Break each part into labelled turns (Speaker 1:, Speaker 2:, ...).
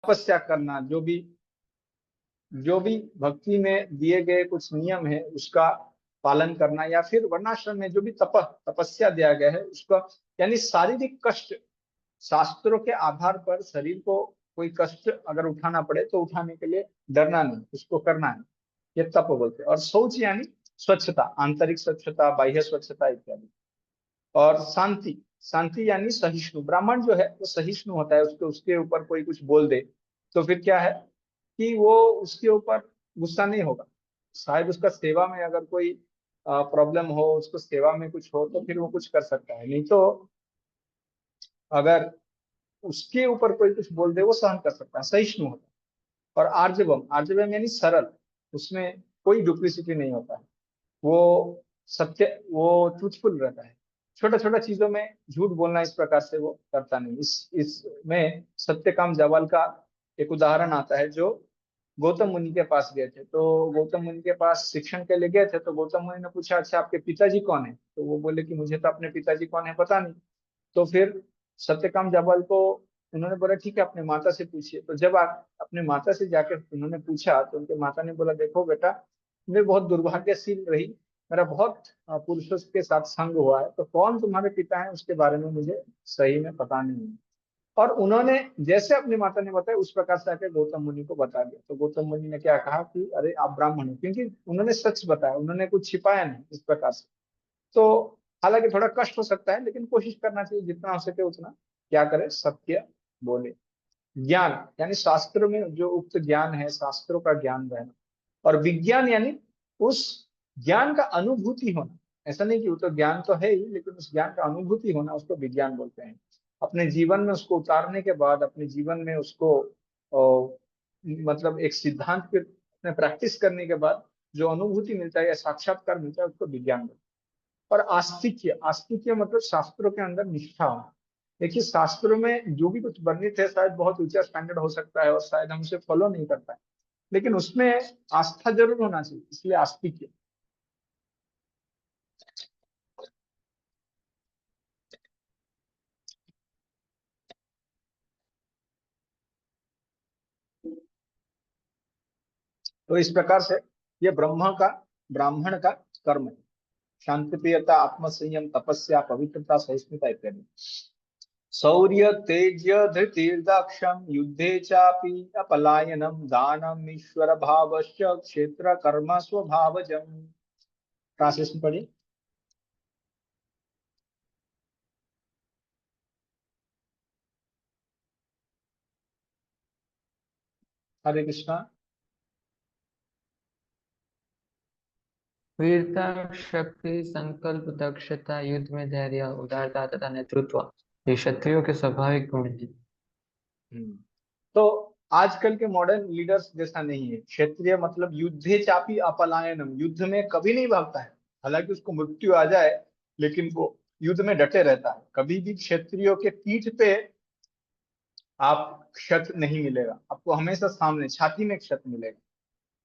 Speaker 1: तपस्या करना, जो भी भक्ति में दिए गए कुछ नियम है उसका पालन करना, या फिर वर्णाश्रम में जो भी तपस्या दिया गया है उसका, यानी शारीरिक कष्ट, शास्त्रों के आधार पर शरीर को कोई कष्ट अगर उठाना पड़े तो उठाने के लिए डरना नहीं, उसको करना है, ये तप बोलते हैं। और शौच यानी स्वच्छता, आंतरिक स्वच्छता, बाह्य स्वच्छता इत्यादि। और शांति, शांति यानी सहिष्णु, ब्राह्मण जो है वो सहिष्णु होता है, उसके ऊपर कोई कुछ बोल दे तो फिर क्या है कि वो उसके ऊपर गुस्सा नहीं होगा। शायद उसका सेवा में अगर कोई प्रॉब्लम हो, उसको सेवा में कुछ हो तो फिर वो कुछ कर सकता है, नहीं तो अगर उसके ऊपर कोई कुछ बोल दे वो सहन कर सकता है, सहिष्णु होता है। और आर्जवम, आर्जवम यानी सरल, उसमें कोई डुप्लीसिटी नहीं होता है, वो सत्य, वो ट्रूथफुल रहता है, छोटा छोटा चीजों में झूठ बोलना इस प्रकार से वो करता नहीं। इसमें सत्यकाम जवाल का एक उदाहरण आता है, जो गौतम मुनि के पास गए थे। तो गौतम मुनि के पास शिक्षण के लिए गए थे, तो गौतम मुनि ने पूछा अच्छा आपके पिताजी कौन है, तो वो बोले कि मुझे तो अपने पिताजी कौन है पता नहीं। तो फिर सत्यकाम जाबाल को उन्होंने बोला ठीक है अपने माता से पूछिए। तो जब आप अपने माता से जाकर उन्होंने पूछा तो उनके माता ने बोला देखो बेटा, मैं बहुत दुर्भाग्यशील रही, मेरा बहुत पुरुषों के साथ संग हुआ है, तो कौन तुम्हारे पिता है उसके बारे में मुझे सही में पता नहीं है। और उन्होंने जैसे अपनी माता ने बताया उस प्रकार से आके गौतम मुनि को बता दिया। तो गौतम मुनि ने क्या कहा कि अरे आप ब्राह्मण हो, क्योंकि उन्होंने सच बताया, उन्होंने कुछ छिपाया नहीं इस प्रकार से। तो हालांकि थोड़ा कष्ट हो सकता है, लेकिन कोशिश करना चाहिए जितना हो सके उतना क्या करे, सत्य बोले। ज्ञान यानी शास्त्र में जो उक्त ज्ञान है, शास्त्रों का ज्ञान रहना। और विज्ञान यानी उस ज्ञान का अनुभूति होना, ऐसा नहीं कि वो तो ज्ञान तो है ही, लेकिन उस ज्ञान का अनुभूति होना उसको विज्ञान बोलते हैं। अपने जीवन में उसको उतारने के बाद, अपने जीवन में उसको मतलब एक सिद्धांत पे अपने प्रैक्टिस करने के बाद जो अनुभूति मिलता है या साक्षात्कार मिलता है उसको विज्ञान बोलते हैं। और आस्तिक्य, आस्तिक्य मतलब शास्त्रों के अंदर निष्ठा होना। देखिए शास्त्रों में जो भी कुछ वर्णित है शायद बहुत ऊंचा स्टैंडर्ड हो सकता है और शायद हम उसे फॉलो नहीं कर पाए, लेकिन उसमें आस्था जरूर होना चाहिए, इसलिए आस्तिक्य। तो इस प्रकार से ये ब्राह्मण का कर्म है। शांति प्रियता, आत्मसंयम, तपस्या, पवित्रता, सहिष्णुता इत्यादि। शौर्य, तेज्य, धृतिर्दाक्षम, युद्धे चापि अपलायनम, दानम, ईश्वर भावश्च, क्षेत्र कर्म स्वभावजम। ट्रांसलेशन पढ़िए। हरे कृष्णा।
Speaker 2: वीरता, शक्ति, संकल्प, दक्षता, युद्ध में धैर्य, उदारता तथा नेतृत्व ये क्षत्रियो के स्वाभाविक गुण हैं।
Speaker 1: तो आजकल के मॉडर्न लीडर्स जैसा नहीं है। क्षत्रिय मतलब युद्धे चापी अपलायनम, युद्ध में कभी नहीं भागता है, हालांकि उसको मृत्यु आ जाए लेकिन वो युद्ध में डटे रहता है। कभी भी क्षत्रियो के पीठ पे आप क्षत नहीं मिलेगा, आपको हमेशा सामने छाती में क्षत मिलेगा।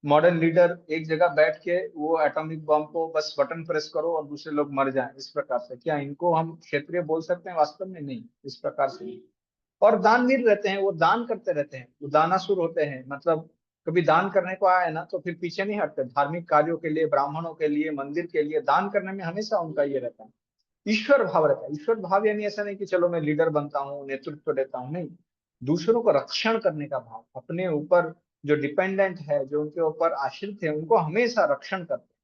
Speaker 1: मॉडर्न लीडर एक जगह बैठ के वो एटॉमिक बम को बस बटन प्रेस करो और दूसरे लोग मर जाएं, इस प्रकार से क्या इनको हम क्षेत्रीय बोल सकते हैं? वास्तव में नहीं, इस प्रकार से नहीं। और दानवीर रहते हैं, वो दान करते रहते हैं, वो दानासुर होते हैं, मतलब कभी दान करने को आए ना तो फिर पीछे नहीं हटते। धार्मिक कार्यों के लिए, ब्राह्मणों के लिए, मंदिर के लिए दान करने में हमेशा उनका ये रहता है। ईश्वर भाव रहता है। ईश्वर भाव यानी ऐसा नहीं कि चलो मैं लीडर बनता हूँ, नेतृत्व देता हूँ, नहीं। दूसरों को रक्षण करने का भाव, अपने ऊपर जो डिपेंडेंट है, जो उनके ऊपर आश्रित है, उनको हमेशा रक्षण करते हैं,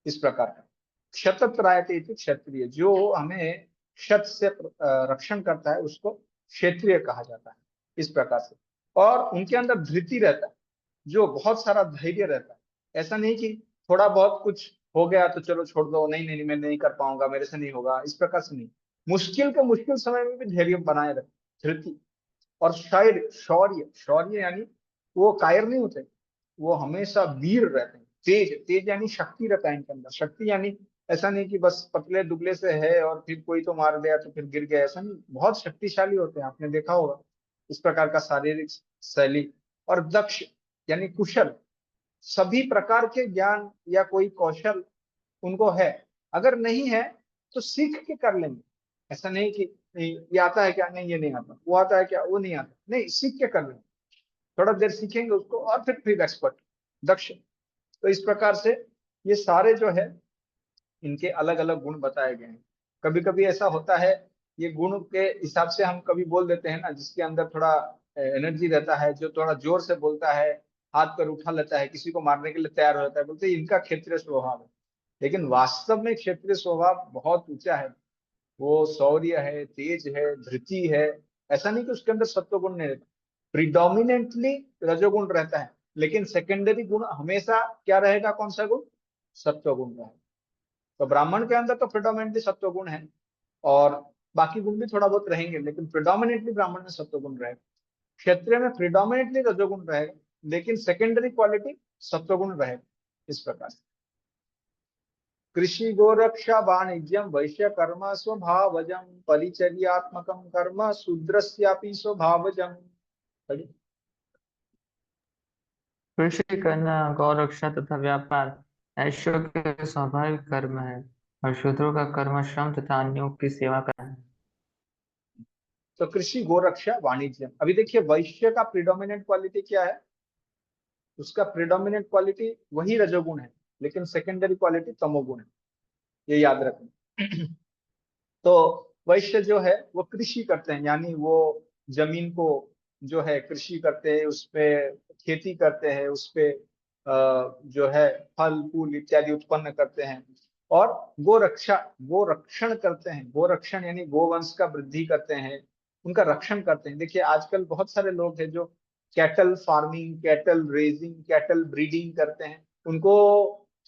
Speaker 1: इस प्रकार का। क्षतत्रायते इति क्षत्रिय, जो हमें क्षत से रक्षण करता है उसको क्षेत्रीय कहा जाता है, इस प्रकार से। और उनके अंदर धृति रहता है, जो बहुत सारा धैर्य रहता है। ऐसा नहीं कि थोड़ा बहुत कुछ हो गया तो चलो छोड़ दो, नहीं नहीं मैं नहीं कर पाऊंगा, मेरे से नहीं होगा, इस प्रकार से नहीं। मुश्किल के मुश्किल समय में भी धैर्य बनाए रखते, धृति। और शौर्य, शौर्य शौर्य यानी वो कायर नहीं होते, वो हमेशा वीर रहते हैं। तेज, तेज यानी शक्ति रहता है इनके अंदर। शक्ति यानी ऐसा नहीं कि बस पतले दुबले से है और फिर कोई तो मार दिया तो फिर गिर गया, ऐसा नहीं, बहुत शक्तिशाली होते हैं, आपने देखा होगा इस प्रकार का शारीरिक शैली। और दक्ष यानी कुशल, सभी प्रकार के ज्ञान या कोई कौशल उनको है। अगर नहीं है तो सीख के कर लेंगे। ऐसा नहीं कि नहीं ये आता है क्या, नहीं ये नहीं आता, वो आता है क्या, वो नहीं आता, नहीं, सीख के कर लेंगे। थोड़ा देर सीखेंगे उसको और फिर एक्सपर्ट, दक्ष। तो इस प्रकार से ये सारे जो है इनके अलग अलग गुण बताए गए हैं। कभी कभी ऐसा होता है, ये गुण के हिसाब से हम कभी बोल देते हैं ना, जिसके अंदर थोड़ा एनर्जी रहता है, जो थोड़ा जोर से बोलता है, हाथ पर उठा लेता है, किसी को मारने के लिए तैयार हो जाता है, बोलते हैं इनका क्षेत्रीय स्वभाव है। लेकिन वास्तव में क्षेत्रीय स्वभाव बहुत ऊंचा है। वो शौर्य है, तेज है, धृति है। ऐसा नहीं कि उसके अंदर सत्व गुण नहीं रहता, प्रिडोमिनेंटली रजोगुण रहता है, लेकिन सेकेंडरी गुण हमेशा क्या रहेगा, कौन सा गुण, सत्व गुण रहेगा। तो ब्राह्मण के अंदर तो प्रिडोमिनेटली सत्व गुण है, और बाकी गुण भी थोड़ा बहुत रहेंगे, लेकिन प्रिडोमिनेटली ब्राह्मण में सत्व गुण रहेगा। क्षत्रिय में प्रिडोमिनेटली रजोगुण रहेगा, लेकिन सेकेंडरी क्वालिटी सत्व गुण रहेगा। इस प्रकार से कृषि गोरक्षा वाणिज्यम वैश्य कर्म स्वभावजम परिचर्यात्मकम कर्म शूद्रस्यापि स्वभावजम।
Speaker 2: कृषि करना, गौ रक्षा तथा व्यापार ऐश्वर्य के स्वाभाविक कर्म है, और शूद्रों का कर्म श्रम तथा अन्यों की सेवा करना है।
Speaker 1: तो कृषि गोरक्षा वाणिज्यम, अभी देखिए वैश्य का प्रिडोमिनेंट क्वालिटी क्या है, उसका प्रिडोमिनेंट क्वालिटी वही रजोगुण है, लेकिन सेकेंडरी क्वालिटी तमोगुण है, ये याद रखना। तो वैश्य जो है वो कृषि करते हैं, यानी वो जमीन को जो है कृषि करते हैं, उस पे खेती करते हैं, उस पे जो है फल फूल इत्यादि उत्पन्न करते हैं। और गोरक्षा, गोरक्षण करते हैं, गोरक्षण यानी गोवंश का वृद्धि करते हैं, उनका रक्षण करते हैं। देखिए आजकल बहुत सारे लोग हैं जो cattle farming, cattle raising, cattle breeding करते हैं, उनको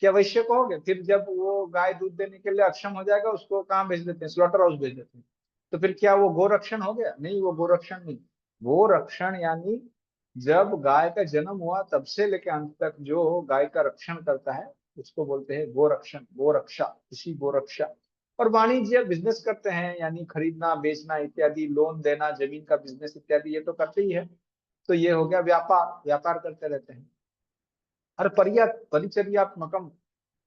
Speaker 1: क्या वैश्य कहोगे? फिर जब वो गाय दूध देने के लिए अक्षम हो जाएगा, उसको कहाँ भेज देते हैं, स्लॉटर हाउस भेज देते हैं। तो फिर क्या वो गोरक्षण हो गया? नहीं, वो गोरक्षण नहीं। गोरक्षण यानी जब गाय का जन्म हुआ तब से लेकर अंत तक जो गाय का रक्षण करता है, उसको बोलते हैं गोरक्षण, गोरक्षा, इसी गोरक्षा। और वाणिज्य बिजनेस करते हैं, यानी खरीदना बेचना इत्यादि, लोन देना, जमीन का बिजनेस इत्यादि, ये तो करते ही है। तो ये हो गया व्यापार, व्यापार करते रहते हैं। और परिचर्यात्मकम,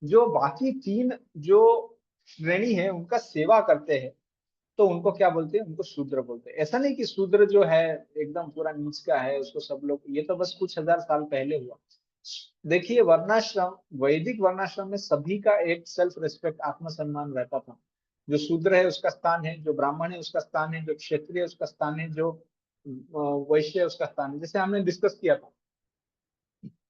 Speaker 1: जो बाकी तीन जो श्रेणी है उनका सेवा करते हैं, तो उनको क्या बोलते हैं, उनको शूद्र बोलते हैं। ऐसा नहीं कि शूद्र जो है एकदम पूरा नीच का है, उसको सब लोग, ये तो बस कुछ हजार साल पहले हुआ। देखिए वर्णाश्रम, वैदिक वर्णाश्रम में सभी का एक सेल्फ रिस्पेक्ट, आत्मसम्मान रहता था। जो शूद्र है उसका स्थान है, जो ब्राह्मण है उसका स्थान है, जो क्षत्रिय है उसका स्थान है, जो वैश्य है उसका स्थान है। जैसे हमने डिस्कस किया था,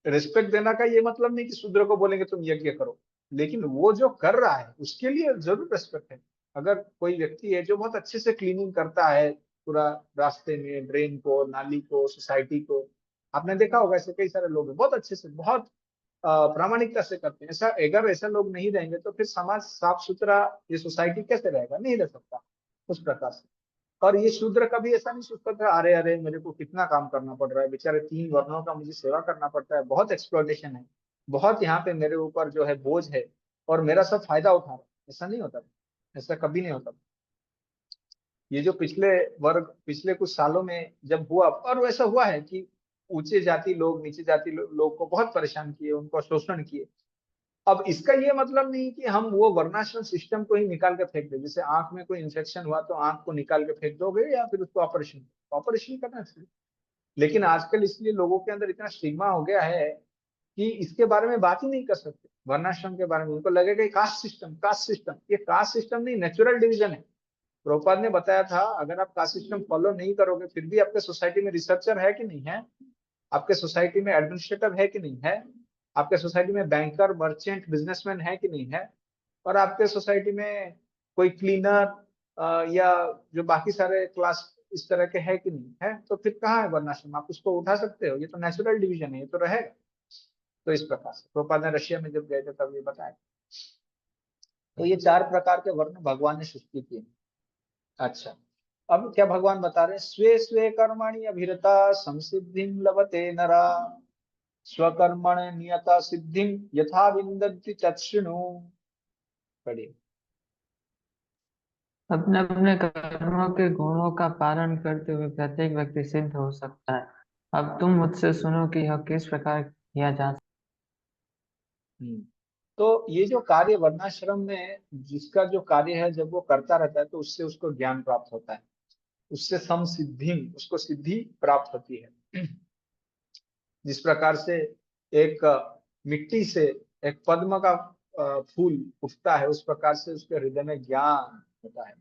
Speaker 1: रिस्पेक्ट देना का ये मतलब नहीं कि शूद्र को बोलेंगे तुम यज्ञ करो, लेकिन वो जो कर रहा है उसके लिए जरूर रिस्पेक्ट है। अगर कोई व्यक्ति है जो बहुत अच्छे से क्लीनिंग करता है पूरा, रास्ते में ड्रेन को, नाली को, सोसाइटी को, आपने देखा होगा ऐसे कई सारे लोग हैं बहुत अच्छे से, बहुत प्रामाणिकता से करते हैं। ऐसा, अगर ऐसा लोग नहीं रहेंगे तो फिर समाज साफ सुथरा, ये सोसाइटी कैसे रहेगा, नहीं रह सकता उस प्रकार से। और ये शूद्र कभी ऐसा नहीं सोचता था, अरे अरे मेरे को कितना काम करना पड़ रहा है, बेचारे तीन वर्णों का मुझे सेवा करना पड़ता है, बहुत एक्सप्लॉयटेशन है, बहुत यहाँ पे मेरे ऊपर जो है बोझ है, और मेरा सब फायदा उठा रहा है। ऐसा नहीं होता, ऐसा कभी नहीं होता। ये जो पिछले वर्ग, पिछले कुछ सालों में जब हुआ, और वैसा हुआ है कि ऊंचे जाति लोग नीचे जाति लोग को बहुत परेशान किए, उनको शोषण किए। अब इसका ये मतलब नहीं कि हम वो वर्णाश्रम सिस्टम को ही निकाल के फेंक दें। जैसे आंख में कोई इन्फेक्शन हुआ तो आंख को निकाल के फेंक दोगे, या फिर उसको ऑपरेशन, ऑपरेशन करना चाहिए। लेकिन आजकल इसलिए लोगों के अंदर इतना स्टिग्मा हो गया है कि इसके बारे में बात ही नहीं कर सकते, वर्णाश्रम के बारे में। उनको लगेगा कि कास्ट सिस्टम, कास्ट सिस्टम, ये कास्ट सिस्टम नहीं, नेचुरल डिवीजन है। प्रभुपाद ने बताया था, अगर आप कास्ट सिस्टम फॉलो नहीं करोगे, फिर भी आपके सोसाइटी में रिसर्चर है कि नहीं है, आपके सोसाइटी में एडमिनिस्ट्रेटर है कि नहीं है, आपके सोसाइटी में बैंकर, मर्चेंट, बिजनेसमैन है कि नहीं है, और आपके सोसाइटी में कोई क्लीनर या जो बाकी सारे क्लास इस तरह के है कि नहीं है, तो फिर कहाँ है वर्णाश्रम? आप उसको उठा सकते हो? ये तो नेचुरल डिवीजन है, ये तो रहेगा। तो इस प्रकार से प्रभुपाद ने रशिया में जब गए थे तब ये बताया। तो ये चार प्रकार के वर्ण भगवान ने सृष्टि किए। अच्छा, अब क्या भगवान बता रहे हैं, स्वे स्वे कर्मणि अभिरता संसिद्धिं लभते नरा, स्वकर्मण नियता सिद्धिं यथा विन्दन्ति तच्छृणु। पढ़िए।
Speaker 2: अपने अपने कर्मों के गुणों का पालन करते हुए प्रत्येक व्यक्ति सिद्ध हो सकता है। अब तुम मुझसे सुनो कि यह किस प्रकार किया जा सकता
Speaker 1: हम्म। तो ये जो कार्य वर्णाश्रम में, जिसका जो कार्य है जब वो करता रहता है तो उससे उसको ज्ञान प्राप्त होता है, उससे समसिद्धि, उसको सिद्धि प्राप्त होती है। जिस प्रकार से एक मिट्टी से एक पद्म का फूल उठता है, उस प्रकार से उसके हृदय में ज्ञान होता है।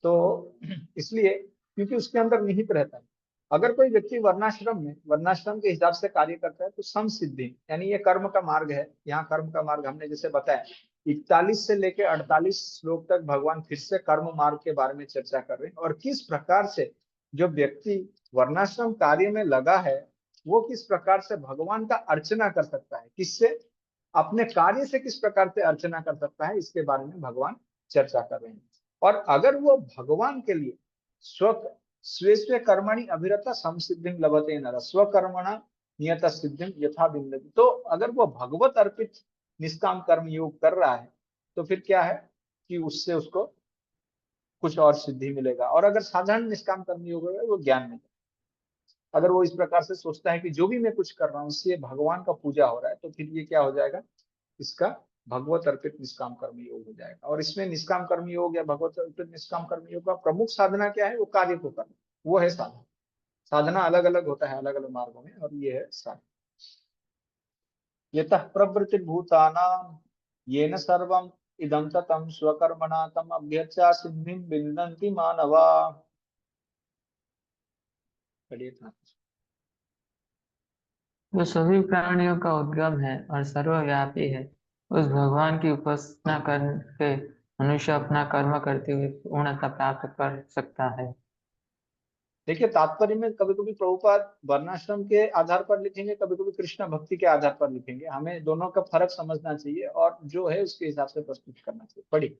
Speaker 1: तो इसलिए क्योंकि उसके अंदर निहित रहता है। अगर कोई व्यक्ति वर्णाश्रम के हिसाब से कार्य करता है तो सम सिद्धि, यानी ये कर्म का मार्ग है। यहाँ कर्म का मार्ग हमने जैसे बताया 41 से लेकर 48 श्लोक तक भगवान फिर से कर्म मार्ग के बारे में चर्चा कर रहे हैं, और किस प्रकार से जो व्यक्ति वर्णाश्रम कार्य में लगा है वो किस प्रकार से भगवान का अर्चना कर सकता है, किससे, अपने कार्य से किस प्रकार से अर्चना कर सकता है, इसके बारे में भगवान चर्चा कर रहे हैं। और अगर वो भगवान के लिए स्वे स्वे कर्मणि अभिरता समसिद्धिं लभते नरः स्वकर्मणा नियत सिद्धिं यथा विन्दति। तो अगर वो भगवत अर्पित निष्काम कर्म योग कर रहा है तो फिर क्या है कि उससे उसको कुछ और सिद्धि मिलेगा। और अगर साधारण निष्काम कर्म योग होगा वो ज्ञान मिलेगा। अगर वो इस प्रकार से सोचता है कि जो भी मैं कुछ कर रहा हूँ इससे भगवान का पूजा हो रहा है, तो फिर ये क्या हो जाएगा, इसका भगवत अर्पित निष्काम कर्म योग हो जाएगा। और इसमें निष्काम कर्म योग या भगवत अर्पित निष्काम कर्म योग का प्रमुख साधना क्या है, वो कार्य को करना, वो है साधना। साधना अलग अलग होता है अलग अलग मार्गों में, और ये है साधना। यतः प्रवृत्ति भूतानां येन सर्वम इदं ततं स्वकर्मणा तम अभ्यर्चा सिद्धिं विन्दन्ति मानवा। पढ़िए था।
Speaker 2: जो सभी प्राणियों का उद्गम है और सर्वव्यापी है, उस भगवान की उपासना करके मनुष्य अपना कर्म करते हुए पूर्णता प्राप्त कर सकता है।
Speaker 1: देखिए तात्पर्य में कभी कभी प्रभुपाद वर्णाश्रम के आधार पर लिखेंगे, कभी कभी कृष्ण भक्ति के आधार पर लिखेंगे। हमें दोनों का फर्क समझना चाहिए और जो है उसके हिसाब से प्रस्तुत करना चाहिए। पढ़िए।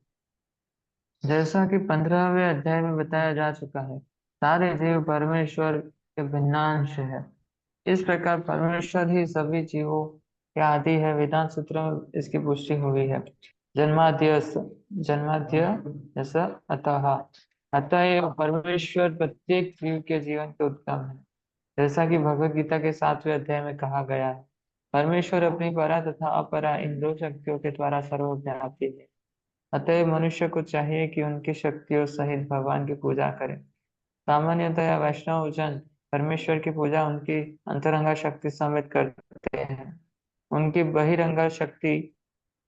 Speaker 2: जैसा कि 15वें अध्याय में बताया जा चुका है, सारे जीव परमेश्वर के भिन्नांश है। इस प्रकार परमेश्वर ही सभी जीवों के आदि है। वेदांत सूत्रों में इसकी पुष्टि हुई है। जन्माद्यस्य अतः अतएव परमेश्वर प्रत्येक जीव के जीवन के उत्तम है। जैसा कि भगवत गीता के 7वें अध्याय में कहा गया है, परमेश्वर अपनी परा तथा अपरा इन दो शक्तियों के द्वारा सर्वव्यापी है। अतएव मनुष्य को चाहिए कि उनकी शक्तियों सहित भगवान की पूजा करे। सामान्यतया वैष्णव जन परमेश्वर की पूजा उनकी अंतरंगा शक्ति समेत करते हैं। उनकी बहिरंगा शक्ति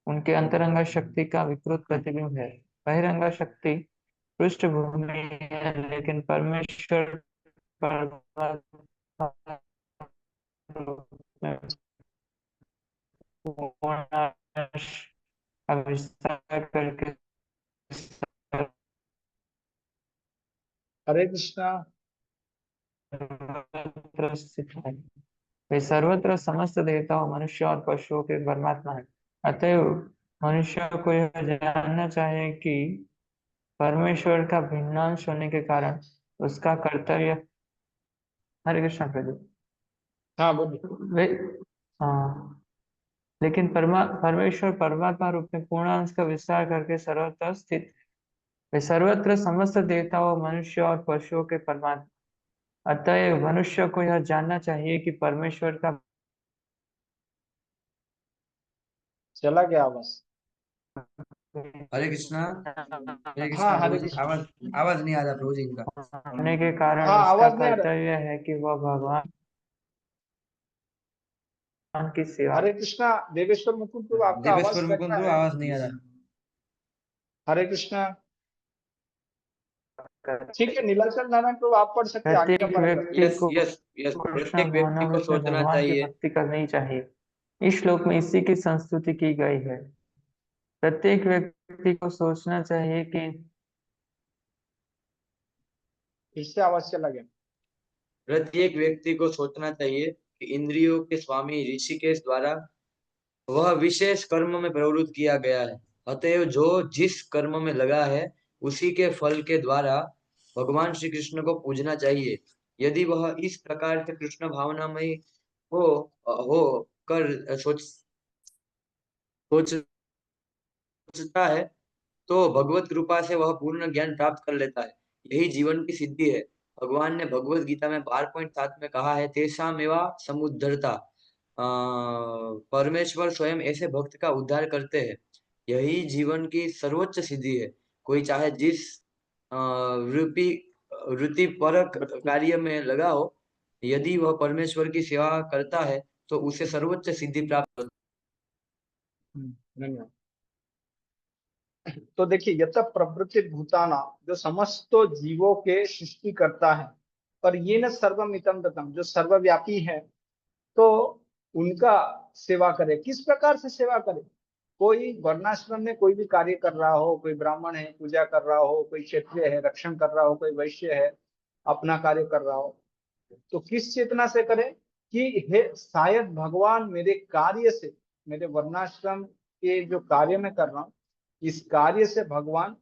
Speaker 2: उनके अंतरंगा शक्ति का विकृत प्रतिबिंब है। बहिरंगा शक्ति पृष्ठभूमि है, लेकिन परमेश्वर परमात्मा रूप में पूर्ण का विस्तार करके
Speaker 1: हरे कृष्णा।
Speaker 2: सर्वत्र स्थित है। वे सर्वत्र समस्त देवताओं, मनुष्य और पशुओं के परमात्मा है। अतएव मनुष्य को यह जानना चाहिए कि परमेश्वर का भिन्नांश होने के कारण उसका कर्तव्य। हरे कृष्ण प्रभु।
Speaker 1: हाँ बोलिए।
Speaker 2: वे हाँ, लेकिन परमेश्वर परमात्मा रूप में पूर्णांश का विस्तार करके सर्वत्र स्थित है। वे सर्वत्र समस्त देवताओं, मनुष्य और पशुओं के परमात्मा। अतएव मनुष्य को यह जानना चाहिए कि परमेश्वर का
Speaker 1: चला गया आवाज।
Speaker 3: हरे कृष्णा। हरे
Speaker 1: हाँ
Speaker 3: कृष्णा
Speaker 1: हरे
Speaker 3: प्रभु जी,
Speaker 1: कृष्णा।
Speaker 3: आवाज आवाज नहीं आ रहा प्रभु जी इनका।
Speaker 2: होने के कारण
Speaker 1: हाँ
Speaker 2: उसका
Speaker 1: आवाज नहीं आ रहा।
Speaker 2: कर्तव्य है कि वह भगवान की सेवा
Speaker 1: हरे कृष्णा। देवेश्वर मुकुंद प्रभु आपका आवाज
Speaker 3: देवेश्वर
Speaker 1: कट
Speaker 3: मुकुंद
Speaker 1: रहा
Speaker 3: प्रभु,
Speaker 1: है।
Speaker 3: आवाज नहीं आ रहा।
Speaker 1: हरे कृष्णा।
Speaker 2: करते।
Speaker 1: ठीक है नीलाचल नारायण प्रभु आप पढ़ सकते हैं, आज्ञा
Speaker 2: प्रत्येक
Speaker 1: पालन
Speaker 2: व्यक्ति
Speaker 1: करें।
Speaker 3: यस
Speaker 2: को
Speaker 3: यस यस,
Speaker 2: कृष्ण
Speaker 3: प्रत्येक व्यक्ति को
Speaker 2: भावनामृत में
Speaker 3: सोचना
Speaker 2: भगवान की
Speaker 3: चाहिए।
Speaker 2: भक्ति करनी चाहिए। इस श्लोक में इसी की संस्तुति की गई है। प्रत्येक व्यक्ति को सोचना चाहिए कि
Speaker 1: फिर से आवाज चला गया।
Speaker 3: प्रत्येक व्यक्ति को सोचना चाहिए कि इंद्रियों के स्वामी ऋषिकेश द्वारा वह विशेष कर्म में प्रवृत्त किया गया है। अतएव जो जिस कर्म में लगा है उसी के फल के द्वारा भगवान श्री कृष्ण को पूजना चाहिए। यदि वह इस प्रकार से कृष्ण भावनामय हो कर सोचता है तो भगवत कृपा से वह पूर्ण ज्ञान प्राप्त कर लेता है। यही जीवन की सिद्धि है। भगवान ने भगवत गीता में 12.7 में कहा है, तेषामेवा समुद्धरता। परमेश्वर स्वयं ऐसे भक्त का उद्धार करते हैं। यही जीवन की सर्वोच्च सिद्धि है। कोई चाहे जिस वृत्ति परक कार्य में लगा हो, यदि वह परमेश्वर की सेवा करता है तो उसे सर्वोच्च सिद्धि प्राप्त होती
Speaker 1: धन्यवाद। तो देखिए, यत प्रवृत्ति भूताना, जो समस्त जीवों के सृष्टि करता है, और ये न सर्वमितम दतम, जो सर्वव्यापी है, तो उनका सेवा करे। किस प्रकार से सेवा करे? कोई वर्णाश्रम में कोई भी कार्य कर रहा हो, कोई ब्राह्मण है पूजा कर रहा हो, कोई क्षत्रिय है रक्षण कर रहा हो, कोई वैश्य है अपना कार्य कर रहा हो, तो किस चेतना से करे कि हे शायद भगवान मेरे कार्य से, मेरे वर्णाश्रम के जो कार्य मैं कर रहा हूँ, इस कार्य से भगवान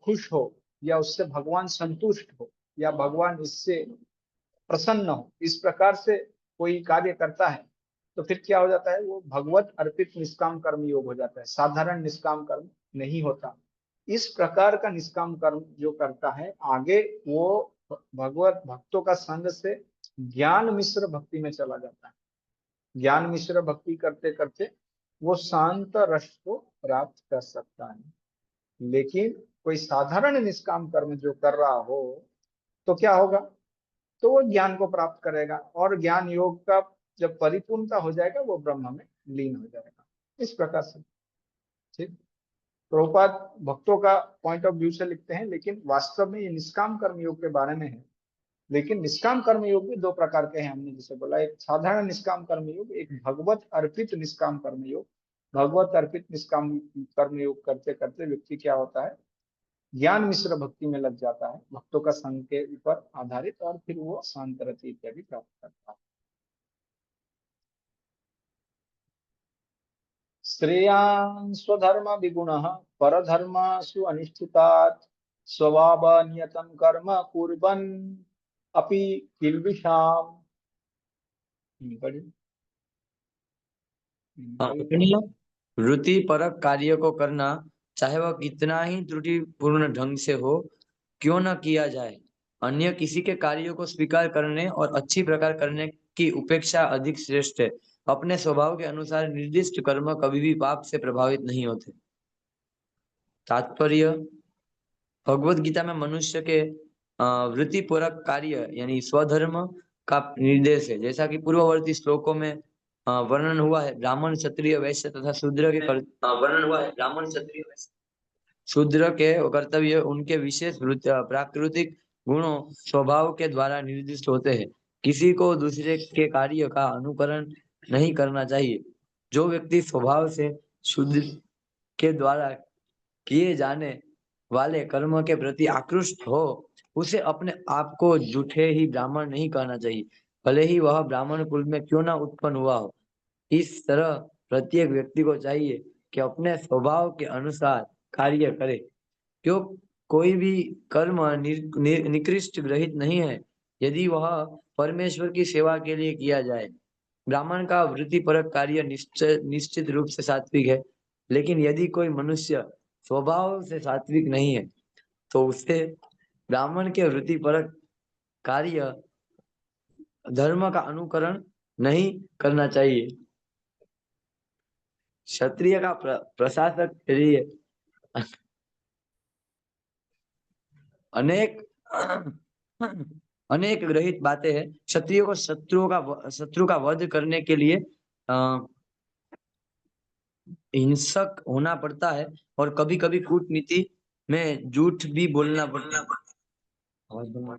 Speaker 1: खुश हो, या उससे भगवान संतुष्ट हो, या भगवान इससे प्रसन्न हो। इस प्रकार से कोई कार्य करता है तो फिर क्या हो जाता है? वो भगवत अर्पित निष्काम कर्म योग हो जाता है, साधारण निष्काम कर्म नहीं होता। इस प्रकार का निष्काम कर्म जो करता है, आगे वो भगवत भक्तों का संग से ज्ञान मिश्र भक्ति में चला जाता है। ज्ञान मिश्र भक्ति करते करते वो शांत रस को प्राप्त कर सकता है। लेकिन कोई साधारण निष्काम कर्म जो कर रहा हो तो क्या होगा? तो वो ज्ञान को प्राप्त करेगा, और ज्ञान योग का जब परिपूर्णता हो जाएगा वो ब्रह्म में लीन हो जाएगा। इस प्रकार से, ठीक। प्रभुपाद भक्तों का पॉइंट ऑफ व्यू से लिखते हैं, लेकिन वास्तव में ये निष्काम कर्म योग के बारे में है। लेकिन निष्काम कर्म योग भी दो प्रकार के हैं, हमने जिसे बोला, एक साधारण निष्काम कर्म योग, एक भगवत अर्पित निष्काम कर्म योग। भगवत अर्पित निष्काम कर्म योग करते करते व्यक्ति क्या होता है? ज्ञान मिश्र भक्ति में लग जाता है, भक्तों का संग के ऊपर आधारित, और फिर वो शांत रति इत्यादि प्राप्त करता है। श्रेयान् स्वधर्म विगुणः परधर्मासु अनिष्ठितात् स्वभाव नियतं कर्म कुर्वन् अपि किल्बिषाम्।
Speaker 3: अपनी वृत्ति परक कार्य को करना, चाहे वह कितना ही त्रुटिपूर्ण ढंग से हो, क्यों न किया जाए, अन्य किसी के कार्यों को स्वीकार करने और अच्छी प्रकार करने की उपेक्षा अधिक श्रेष्ठ है। अपने स्वभाव के अनुसार निर्दिष्ट कर्म कभी भी पाप से प्रभावित नहीं होते। तात्पर्य, भगवत गीता में मनुष्य के वृत्तिपूर्वक कार्य यानी स्वधर्म का निर्देश है। जैसा कि पूर्ववर्ती श्लोकों में वर्णन हुआ है, ब्राह्मण क्षत्रिय वैश्य तथा शूद्र के वर्णन हुआ है, ब्राह्मण क्षत्रिय वैश्य शूद्र के कर्तव्य उनके विशेष प्राकृतिक गुणों स्वभाव के द्वारा निर्दिष्ट होते हैं। किसी को दूसरे के कार्य का अनुकरण नहीं करना चाहिए। जो व्यक्ति स्वभाव से शूद्र के द्वारा किए जाने वाले कर्म के प्रति आकृष्ट हो, उसे अपने आप को झूठे ही ब्राह्मण नहीं कहना चाहिए, भले ही वह ब्राह्मण कुल में क्यों न उत्पन्न हुआ हो। इस तरह प्रत्येक व्यक्ति को चाहिए कि अपने स्वभाव के अनुसार कार्य करे, क्यों कोई भी कर्म निकृष्ट ग्रहित नहीं है यदि वह परमेश्वर की सेवा के लिए किया जाए। ब्राह्मण का वृत्तिपरक कार्य निश्चित रूप से सात्विक है, लेकिन यदि कोई मनुष्य स्वभाव से सात्विक नहीं है तो उसे ब्राह्मण के वृत्तिपरक कार्य धर्म का अनुकरण नहीं करना चाहिए। क्षत्रिय का प्रशासक के लिए अनेक अनेक ग्रहित बातें हैं। क्षत्रियो को शत्रु का वध करने के लिए हिंसक होना पड़ता है, और कभी कभी कूटनीति में झूठ भी बोलना पड़ता है।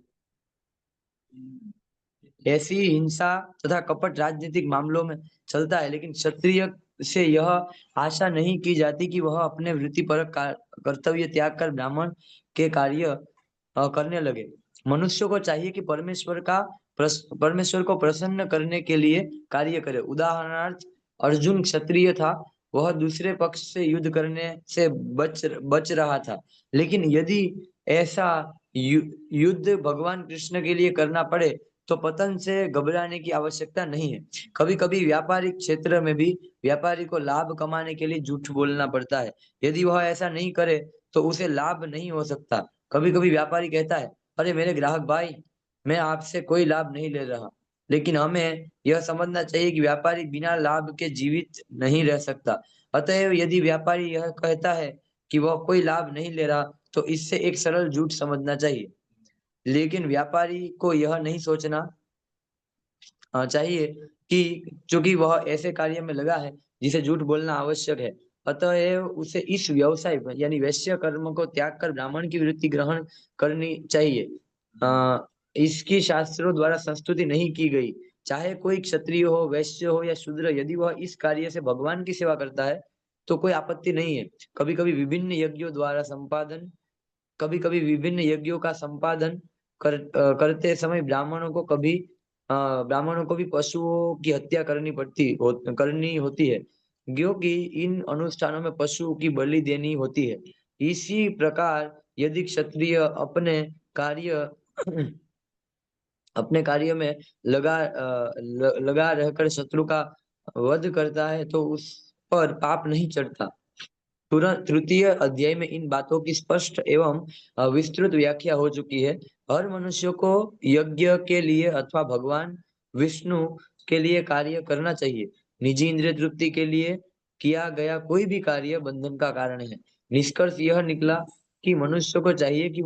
Speaker 3: ऐसी हिंसा तथा कपट राजनीतिक मामलों में चलता है, लेकिन क्षत्रिय से यह आशा नहीं की जाती कि वह अपने वृत्तिपरक कर्तव्य त्याग कर ब्राह्मण के कार्य करने लगे। मनुष्य को चाहिए कि परमेश्वर को प्रसन्न करने के लिए कार्य करे। उदाहरणार्थ, अर्जुन क्षत्रिय था, वह दूसरे पक्ष से युद्ध करने से बच रहा था, लेकिन यदि ऐसा युद्ध भगवान कृष्ण के लिए करना पड़े तो पतन से घबराने की आवश्यकता नहीं है। कभी कभी व्यापारिक क्षेत्र में भी व्यापारी को लाभ कमाने के लिए झूठ बोलना पड़ता है। यदि वह ऐसा नहीं करे तो उसे लाभ नहीं हो सकता। कभी कभी व्यापारी कहता है, अरे मेरे ग्राहक भाई, मैं आपसे कोई लाभ नहीं ले रहा। लेकिन हमें यह समझना चाहिए कि व्यापारी बिना लाभ के जीवित नहीं रह सकता। अतएव यदि व्यापारी यह कहता है कि वह कोई लाभ नहीं ले रहा, तो इससे एक सरल झूठ समझना चाहिए। लेकिन व्यापारी को यह नहीं सोचना चाहिए कि चूंकि वह ऐसे कार्य में लगा है जिसे झूठ बोलना आवश्यक है, अतएव उसे इस व्यवसाय में यानी वैश्य कर्म को त्याग कर ब्राह्मण की वृत्ति ग्रहण करनी चाहिए। इसकी शास्त्रों द्वारा संस्तुति नहीं की गई। चाहे कोई क्षत्रिय हो, वैश्य हो या शूद्र, यदि वह इस कार्य से भगवान की सेवा करता है तो कोई आपत्ति नहीं है। कभी कभी विभिन्न यज्ञों का संपादन करते समय ब्राह्मणों को भी पशुओं की हत्या करनी होती है, क्योंकि इन अनुष्ठानों में पशु की बलि देनी होती है। इसी प्रकार यदि क्षत्रिय अपने कार्य में लगा रहकर शत्रु का वध करता है तो उस पर पाप नहीं चढ़ता। तुरंत तृतीय अध्याय में इन बातों की स्पष्ट एवं विस्तृत व्याख्या हो चुकी है। हर मनुष्य को यज्ञ के लिए अथवा भगवान विष्णु के लिए कार्य करना चाहिए। निजी इंद्रिय तृप्ति के लिए किया गया कोई भी कार्य बंधन का कारण है। निष्कर्ष यह निकला कि मनुष्य को चाहिए कि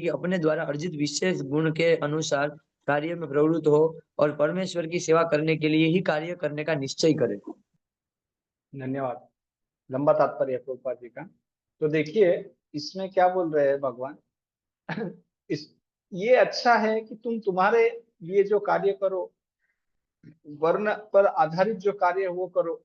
Speaker 3: अपने द्वारा अर्जित विशेष गुण के अनुसार कार्य में प्रवृत्त हो और परमेश्वर की सेवा करने के लिए ही कार्य करने का निश्चय करे।
Speaker 1: धन्यवाद। लंबा तात्पर्य है प्रभुपाद जी का। तो देखिए इसमें क्या बोल रहे हैं भगवान ये अच्छा है कि तुम्हारे लिए जो कार्य करो, वर्ण पर आधारित जो कार्य है वो करो,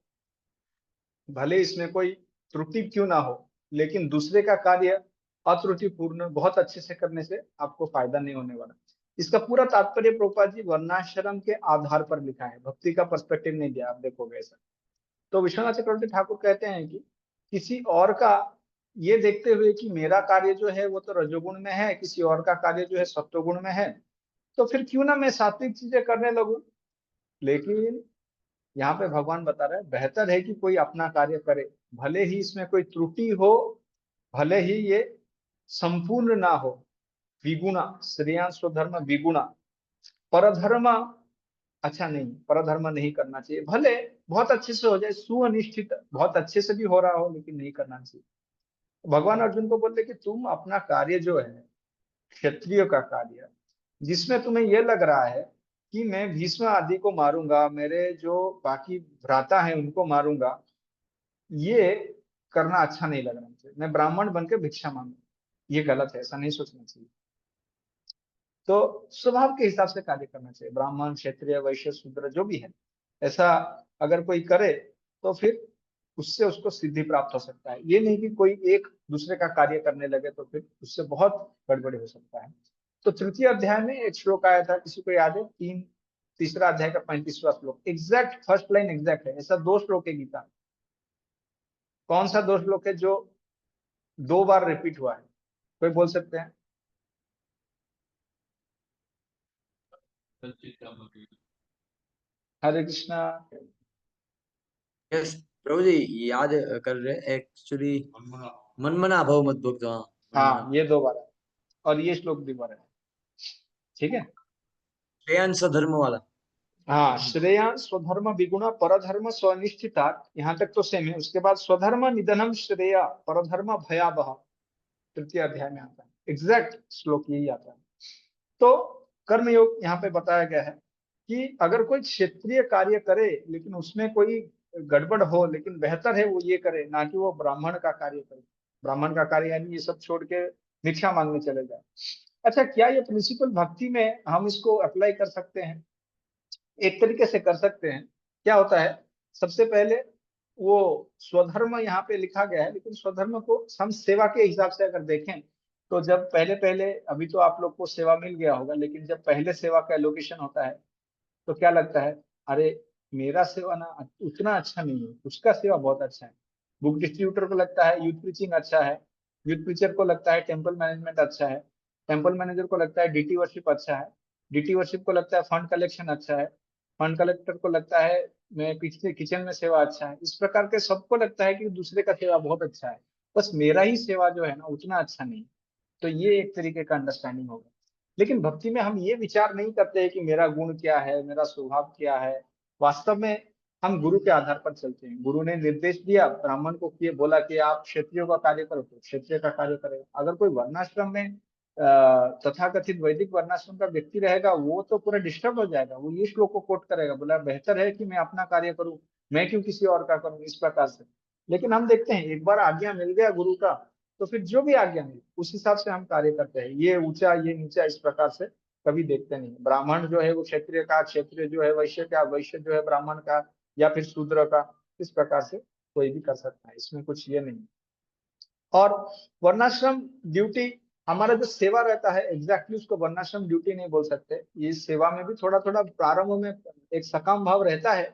Speaker 1: भले इसमें कोई त्रुटि क्यों ना हो, लेकिन दूसरे का कार्य अत्रुटिपूर्ण बहुत अच्छे से करने से आपको फायदा नहीं होने वाला। इसका पूरा तात्पर्य प्रभुपाद जी वर्णाश्रम के आधार पर लिखा है, भक्ति का पर्सपेक्टिव नहीं दिया, आप देखोगे ऐसा। तो विश्वनाथ चक्रवर्ती ठाकुर कहते हैं कि किसी और का ये देखते हुए कि मेरा कार्य जो है वो तो रजोगुण में है, किसी और का कार्य जो है सत्वगुण में है, तो फिर क्यों ना मैं सात्विक चीजें करने लगूं। लेकिन यहाँ पे भगवान बता रहे हैं बेहतर है कि कोई अपना कार्य करे, भले ही इसमें कोई त्रुटि हो, भले ही ये संपूर्ण ना हो, विगुणा श्रेयान स्वधर्म विगुणा, परधर्म अच्छा नहीं, परधर्म नहीं करना चाहिए, भले बहुत अच्छे से हो जाए, सुनिश्चित बहुत अच्छे से भी हो रहा हो, लेकिन नहीं करना चाहिए। भगवान अर्जुन को बोलते कि तुम अपना कार्य जो है क्षत्रिय का कार्य, जिसमें तुम्हें यह लग रहा है कि मैं भीष्म आदि को मारूंगा, मेरे जो बाकी भ्राता हैं उनको मारूंगा, ये करना अच्छा नहीं लग रहा मुझे, मैं ब्राह्मण बनकर भिक्षा मांगू, ये गलत है, ऐसा नहीं सोचना चाहिए। तो स्वभाव के हिसाब से कार्य करना चाहिए, ब्राह्मण क्षत्रिय वैश्य शूद्र जो भी है, ऐसा अगर कोई करे तो फिर उससे उसको सिद्धि प्राप्त हो सकता है। ये नहीं कि कोई एक दूसरे का कार्य करने लगे तो फिर उससे बहुत गड़बड़ी हो सकता है। तो तृतीय अध्याय में एक श्लोक आया था, किसी को याद है? तीसरा अध्याय का 35वां श्लोक, एग्जैक्ट फर्स्ट लाइन एग्जैक्ट है। ऐसा 2 श्लोक है गीता। कौन सा 2 श्लोक है जो 2 बार रिपीट हुआ है? कोई बोल सकते हैं? हरे कृष्णा।
Speaker 3: यस प्रभु जी, याद कर रहे एक्चुअली। मनमना भव मत भक्त। हाँ,
Speaker 1: हाँ, ये 2 बार है और ये श्लोक भी बार है। ठीक है।
Speaker 3: श्रेयांश धर्म वाला।
Speaker 1: हाँ, श्रेया स्वधर्म विगुणा परधर्म स्वनिष्ठिता, यहाँ तक तो सेम है। उसके बाद स्वधर्म निधनम श्रेया परधर्म भयावह, तृतीय अध्याय में आता है, एग्जैक्ट श्लोक यही आता है। तो कर्मयोग यहाँ पे बताया गया है कि अगर कोई क्षेत्रीय कार्य करे लेकिन उसमें कोई गड़बड़ हो, लेकिन बेहतर है वो ये करे ना कि वो ब्राह्मण का कार्य करे। ब्राह्मण का कार्य यानी ये सब छोड़ के भिक्षा मांगने चले जाए। अच्छा, क्या ये प्रिंसिपल भक्ति में हम इसको अप्लाई कर सकते हैं? एक तरीके से कर सकते हैं। क्या होता है, सबसे पहले वो स्वधर्म यहाँ पे लिखा गया है, लेकिन स्वधर्म को हम सेवा के हिसाब से अगर देखें तो जब पहले पहले, अभी तो आप लोग को सेवा मिल गया होगा, लेकिन जब पहले सेवा का एलोकेशन होता है तो क्या लगता है, अरे मेरा सेवा ना उतना अच्छा नहीं है, उसका सेवा बहुत अच्छा है। बुक डिस्ट्रीब्यूटर को लगता है यूथ प्रीचिंग अच्छा है, यूथ प्रीचर को लगता है टेम्पल मैनेजमेंट अच्छा है, टेम्पल मैनेजर को लगता है डीटी वर्शिप अच्छा है, डीटी वर्शिप को लगता है फंड कलेक्शन अच्छा है, फंड कलेक्टर को लगता है मैं किचन में सेवा अच्छा है। इस प्रकार के सबको लगता है कि दूसरे का सेवा बहुत अच्छा है, बस मेरा ही सेवा जो है ना उतना अच्छा नहीं। तो ये एक तरीके का अंडरस्टैंडिंग होगा। लेकिन भक्ति में हम ये विचार नहीं करते हैं कि मेरा गुण क्या है, मेरा स्वभाव क्या है। वास्तव में हम गुरु के आधार पर चलते हैं। गुरु ने निर्देश दिया ब्राह्मण को, किए बोला कि आप क्षत्रियों का कार्य करो, तो क्षत्रिय का कार्य करेगा। अगर कोई वर्णाश्रम में तथाकथित वैदिक वर्णाश्रम का व्यक्ति रहेगा, वो तो पूरा डिस्टर्ब हो जाएगा। वो ये श्लोक को कोट करेगा, बोला बेहतर है कि मैं अपना कार्य करूं, मैं क्यों किसी और का करूं, इस प्रकार से। लेकिन हम देखते हैं एक बार आज्ञा मिल गया गुरु का, तो फिर जो भी आज्ञा मिले उस हिसाब से हम कार्य करते हैं। ये ऊंचा ये नीचा इस प्रकार से कभी देखते नहीं। ब्राह्मण जो है वो क्षत्रिय का, क्षत्रिय जो है वैश्य का, वैश्य जो है ब्राह्मण का, या फिर शूद्र का, इस प्रकार से कोई भी कर सकता है, इसमें कुछ ये नहीं। और वर्णाश्रम ड्यूटी, हमारा जो सेवा रहता है, एग्जैक्टली उसको वर्णाश्रम ड्यूटी नहीं बोल सकते। ये सेवा में भी थोड़ा थोड़ा प्रारंभ में एक सकाम भाव रहता है,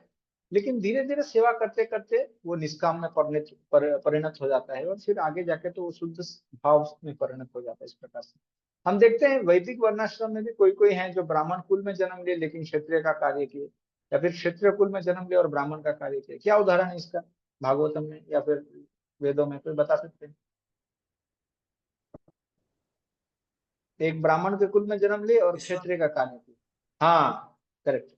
Speaker 1: लेकिन धीरे धीरे सेवा करते करते वो निष्काम में परिणत हो जाता है, और फिर आगे जाके तो वो शुद्ध भाव में परिणत हो जाता है। इस प्रकार से हम देखते हैं वैदिक वर्णाश्रम में भी कोई कोई हैं जो ब्राह्मण कुल में जन्म लिए लेकिन क्षत्रिय का कार्य किए, या फिर क्षत्रिय कुल में जन्म लिया और ब्राह्मण का कार्य किया। क्या उदाहरण है इसका भागवतम में या फिर वेदों में, कोई बता सकते हैं? एक ब्राह्मण के कुल में जन्म लिए और क्षत्रिय का कार्य किया, हाँ करेक्ट।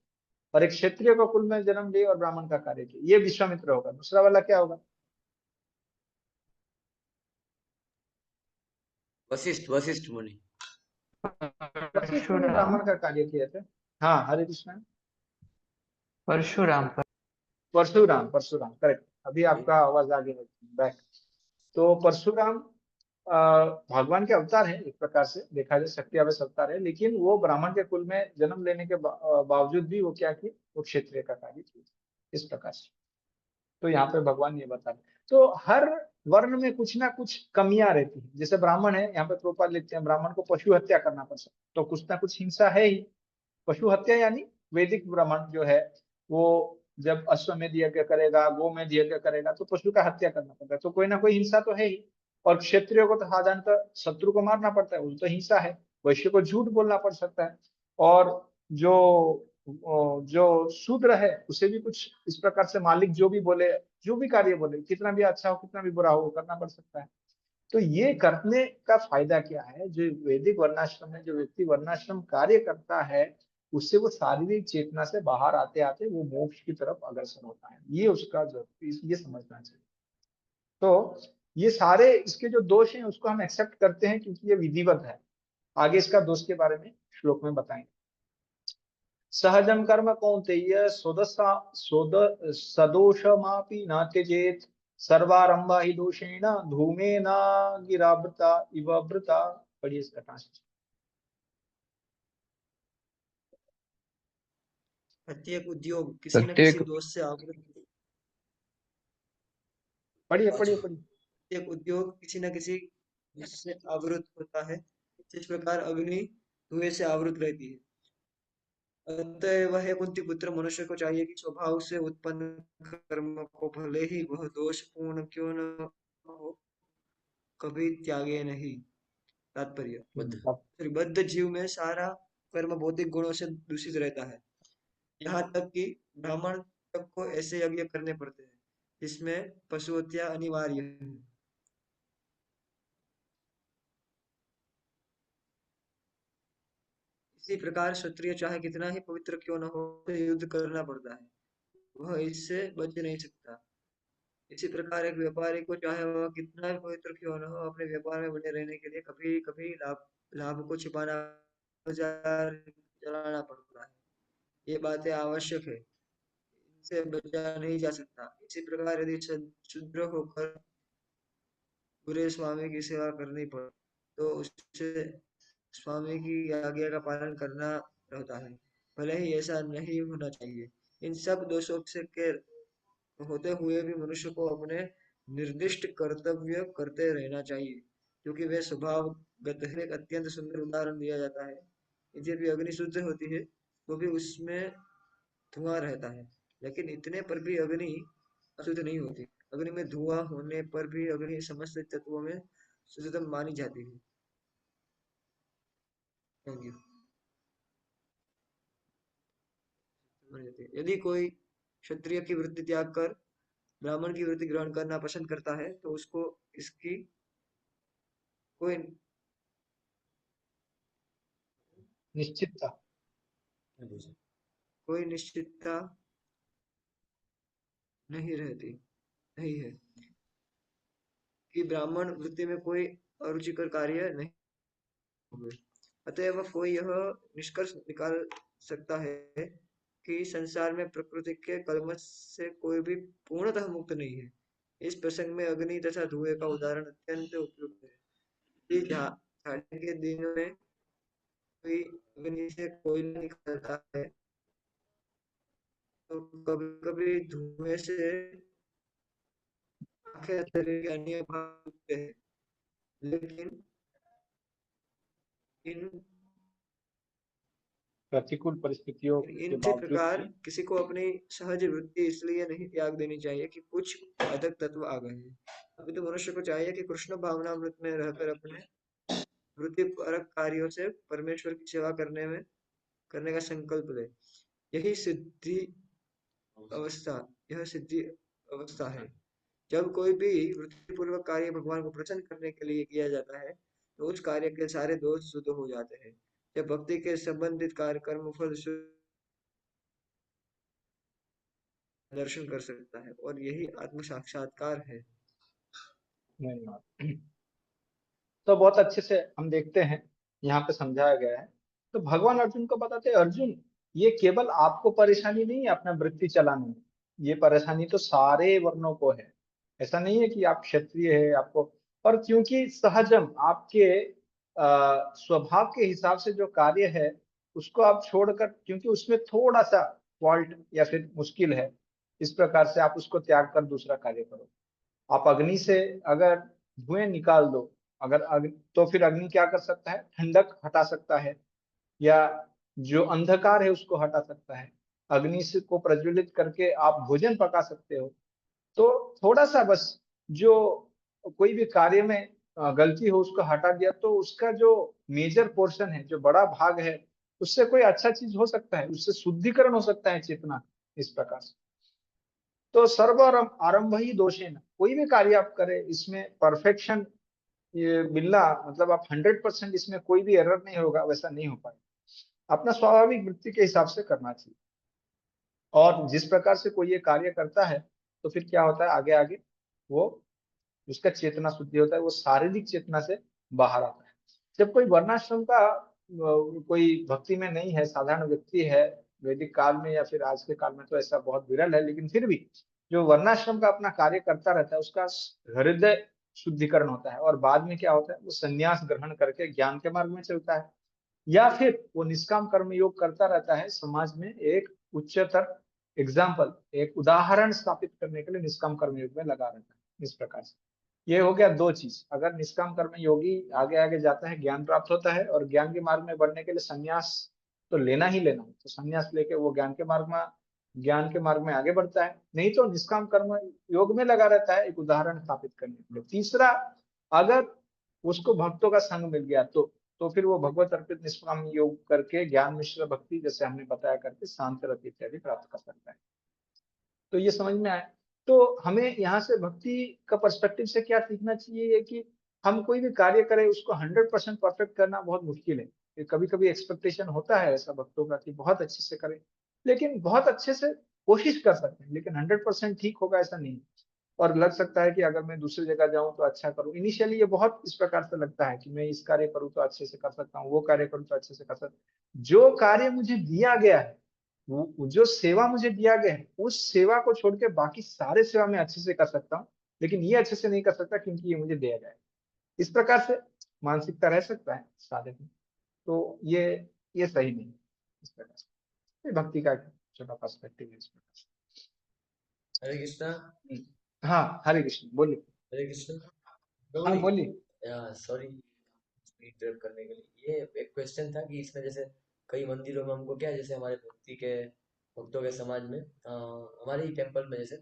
Speaker 1: और एक क्षत्रिय का कुल में जन्म लिए और ब्राह्मण का कार्य किया, ये विश्वामित्र होगा। दूसरा वाला क्या होगा?
Speaker 3: वशिष्ठ, वशिष्ठ मुनि।
Speaker 1: वशिष्ठ ने
Speaker 2: परशुराम।
Speaker 1: ब्राह्मण का कार्य किए थे। हाँ हरे कृष्ण।
Speaker 2: परशुराम।
Speaker 1: परशुराम, परशुराम करेक्ट। अभी आपका आवाज आगे बैक। तो परशुराम भगवान के अवतार है, एक प्रकार से देखा जाए शक्ति आवेश अवतार है, लेकिन वो ब्राह्मण के कुल में जन्म लेने के बावजूद भी वो क्या किए, वो क्षत्रिय का कार्य किए, इस प्रकार से। तो यहाँ पे भगवान ये बता रहे। तो हर वर्ण में कुछ ना कुछ कमियां रहती है। जैसे ब्राह्मण है, यहाँ पे प्रोपाल लिखते हैं ब्राह्मण को पशु हत्या करना पड़ सकता, तो कुछ ना कुछ हिंसा है ही। पशु हत्या यानी वैदिक ब्राह्मण जो है वो जब अश्वमेध यज्ञ करेगा, गोमेध यज्ञ करेगा, तो पशु का हत्या करना पड़ता है, तो कोई ना कोई हिंसा तो है ही। और क्षत्रियो को तो साधारणतः शत्रु को मारना पड़ता है, वो तो हिंसा है। वैश्य को झूठ बोलना पड़ सकता है। और जो जो शूद्र है उसे भी कुछ इस प्रकार से मालिक जो भी बोले, जो भी कार्य बोले, कितना भी अच्छा हो कितना भी बुरा हो, वो करना पड़ सकता है। तो ये करने का फायदा क्या है? जो वैदिक वर्णाश्रम में जो व्यक्ति वर्णाश्रम कार्य करता है, उससे वो शारीरिक चेतना से बाहर आते आते वो मोक्ष की तरफ अग्रसर होता है। ये उसका ये समझना चाहिए। तो ये सारे इसके जो दोष हैं उसको हम एक्सेप्ट करते हैं क्योंकि ये विधिवत है। आगे इसका दोष के बारे में श्लोक में बताएंगे। सहजम कर्म कौन्तेय सदोषमापि न त्यजेत, सर्वारंभा ही दोषेण धूमेन गिरावृता इव वृता। पढ़िए इसका ट्रांसलेशन।
Speaker 4: प्रत्येक उद्योग किसी न
Speaker 2: प्रत्येक
Speaker 4: किसी दोष से आवृत
Speaker 1: पढ़िए
Speaker 4: अच्छा
Speaker 1: पढ़िए पढ़िए।
Speaker 4: प्रत्येक उद्योग किसी न किसी दोष से आवृत होता है, जिस प्रकार अग्नि धुएं से आवृत रहती है। अतएव है कुंती पुत्र, मनुष्य को चाहिए कि स्वभाव से उत्पन्न कर्म को भले ही वह दोषपूर्ण क्यों न हो, कभी त्यागे नहीं। तात्पर्य,
Speaker 1: अब
Speaker 4: फिर बद्ध जीव में सारा कर्म भौतिक गुणों से दूषित रहता है, यहाँ तक कि ब्राह्मण तक को ऐसे यज्ञ करने पड़ते हैं जिसमें पशु हत्या अनिवार्य है। इसी प्रकार क्षत्रिय चाहे कितना ही पवित्र क्यों न हो, उसे युद्ध करना पड़ता है, वह इससे बच नहीं सकता। इसी प्रकार एक व्यापारी को चाहे वह कितना भी पवित्र क्यों न हो, अपने व्यापार में बने रहने के लिए कभी कभी लाभ लाभ को छिपाना, बाजार चलाना पड़ता है। ये बातें आवश्यक है, इनसे बचा नहीं जा सकता। इसी प्रकार यदि क्षुद्र होकर बुरे स्वामी की सेवा करनी पड़े तो उसे स्वामी की आज्ञा का पालन करना रहता है, भले ही ऐसा नहीं होना चाहिए। इन सब दोषों से के होते हुए भी मनुष्य को अपने निर्दिष्ट कर्तव्य करते रहना चाहिए, क्योंकि वे स्वभावगत है। एक अत्यंत सुंदर उदाहरण दिया जाता है। यद्यपि अग्नि शुद्ध होती है तो भी उसमें धुआं रहता है, लेकिन इतने पर भी अग्नि अशुद्ध नहीं होती। अग्नि में धुआं होने पर भी अग्नि समस्त तत्वों में शुद्धतम मानी जाती है। Thank you. यदि कोई क्षत्रिय की वृत्ति त्याग कर ब्राह्मण की वृत्ति ग्रहण करना पसंद करता है तो उसको इसकी कोई
Speaker 1: निश्चितता।
Speaker 4: कोई निश्चितता नहीं रहती नहीं है कि ब्राह्मण वृत्ति में कोई अरुचिकर कार्य नहीं होंगे। अतएव कोई यह निष्कर्ष निकाल सकता है कि संसार में प्रकृति के कल्मश से कोई भी पूर्णतः मुक्त नहीं है। इस प्रसंग में अग्नि तथा धुएं का उदाहरण अत्यंत उपयुक्त है। यदि ठंड के दिनों में कोई अग्नि से कोयला निकलता है तो कभी कभी धुएं से आंखें शरीर के अन्य भाग दिखते हैं, लेकिन इन
Speaker 1: प्रतिकूल परिस्थितियों के
Speaker 4: इसी
Speaker 1: बावजूद
Speaker 4: प्रकार
Speaker 1: भी
Speaker 4: किसी को अपनी सहज वृत्ति इसलिए नहीं त्याग देनी चाहिए कि कुछ अधक तत्व आ गए हैं। अभी तो मनुष्य को चाहिए कि कृष्ण भावनामृत में रहकर अपने वृत्ति परक कार्यों से परमेश्वर की सेवा करने का संकल्प ले। यही सिद्धि अवस्था यह सिद्धि अवस्था है। जब कोई भी वृत्तिपूर्वक कार्य भगवान को प्रसन्न करने के लिए किया जाता है तो उस कार्य के सारे दोष शुद्ध हो जाते हैं। जब भक्ति के संबंधित कार्य कर्म फल दर्शन कर सकता है और यही आत्म साक्षात्कार है।
Speaker 1: नहीं। तो बहुत अच्छे से हम देखते हैं यहाँ पे समझाया गया है। तो भगवान अर्जुन को बताते हैं, अर्जुन ये केवल आपको परेशानी नहीं है अपना वृत्ति चलाने में, ये परेशानी तो सारे वर्णों को है। ऐसा नहीं है कि आप क्षत्रिय है आपको, और क्योंकि सहजम आपके स्वभाव के हिसाब से जो कार्य है उसको आप छोड़कर, क्योंकि उसमें थोड़ा सा फॉल्ट या फिर मुश्किल है, इस प्रकार से आप उसको त्याग कर दूसरा कार्य करो। आप अग्नि से अगर धुएं निकाल दो, अगर तो फिर अग्नि क्या कर सकता है, ठंडक हटा सकता है, या जो अंधकार है उसको हटा सकता है। अग्नि से को प्रज्वलित करके आप भोजन पका सकते हो। तो थोड़ा सा बस जो कोई भी कार्य में गलती हो उसको हटा दिया तो उसका जो मेजर पोर्शन है, जो बड़ा भाग है, उससे कोई अच्छा चीज हो सकता है, उससे शुद्धिकरण हो सकता है चेतना। इस प्रकार से तो सर्व आरंभ ही दोषेन, कोई भी कार्य आप करें इसमें परफेक्शन ये मिलना, मतलब आप 100% इसमें कोई भी एरर नहीं होगा, वैसा नहीं हो पाएगा। अपना स्वाभाविक वृत्ति के हिसाब से करना चाहिए। और जिस प्रकार से कोई ये कार्य करता है तो फिर क्या होता है आगे आगे, वो उसका चेतना शुद्धि होता है, वो शारीरिक चेतना से बाहर आता है। जब कोई वर्णाश्रम का कोई भक्ति में नहीं है, साधारण व्यक्ति है, वैदिक काल में या फिर आज के काल में तो ऐसा बहुत विरल है, लेकिन फिर भी जो वर्णाश्रम का अपना कार्य करता रहता है उसका हृदय शुद्धिकरण होता है, और बाद में क्या होता है, वो संन्यास ग्रहण करके ज्ञान के मार्ग में चलता है, या फिर वो निष्काम कर्म योग करता रहता है, समाज में एक उच्चतर एग्जाम्पल, एक उदाहरण स्थापित करने के लिए निष्काम कर्म योग में लगा रहता है। इस प्रकार से ये हो गया दो चीज, अगर निष्काम कर्म योगी आगे आगे जाता है ज्ञान प्राप्त होता है, और ज्ञान के मार्ग में बढ़ने के लिए संन्यास तो लेना ही लेना है, तो संन्यास लेके वो ज्ञान के मार्ग में आगे बढ़ता है, नहीं तो निष्काम कर्म योग में लगा रहता है एक उदाहरण स्थापित करने के लिए। तीसरा, अगर उसको भक्तों का संग मिल गया तो फिर वो भगवत अर्पित निष्काम योग करके ज्ञान मिश्र भक्ति, जैसे हमने बताया, करके शांत रति इत्यादि प्राप्त कर सकता है। तो ये समझ में आए। तो हमें यहाँ से भक्ति का पर्सपेक्टिव से क्या सीखना चाहिए, कि हम कोई भी कार्य करें उसको 100% परफेक्ट करना बहुत मुश्किल है। कभी कभी एक्सपेक्टेशन होता है ऐसा भक्तों का कि बहुत अच्छे से करें, लेकिन बहुत अच्छे से कोशिश कर सकते हैं, लेकिन 100% ठीक होगा ऐसा नहीं। और लग सकता है कि अगर मैं दूसरी जगह जाऊं तो अच्छा करूं, इनिशियली ये बहुत इस प्रकार से लगता है कि मैं इस कार्य करूं तो अच्छे से कर सकता हूँ, वो कार्य करूं तो अच्छे से कर सकता हूँ। जो कार्य मुझे दिया गया है, वो जो सेवा मुझे दिया गया है, उस सेवा को छोड़ के बाकी सारे सेवा मैं अच्छे से कर सकता हूँ, लेकिन ये अच्छे से नहीं कर सकता क्योंकि ये मुझे दिया गया है। इस प्रकार से मानसिकता रह सकता है साधक में। तो ये सही नहीं है। इस प्रकार से ये भक्ति का एक छोटा पर्सपेक्टिव है इस प्रकार से।
Speaker 3: हरे कृष्णा।
Speaker 1: हाँ, हरे कृष्ण, बोलिए।
Speaker 3: हरे कृष्ण।
Speaker 1: हाँ,
Speaker 3: गौरी,
Speaker 1: बोलिए।
Speaker 3: सॉरी इंटरप्ट करने के लिए। ये एक क्वेश्चन था कि इसमें जैसे कई मंदिरों में हमको क्या है, जैसे हमारे भक्तों के समाज में हमारे ही टेम्पल में जैसे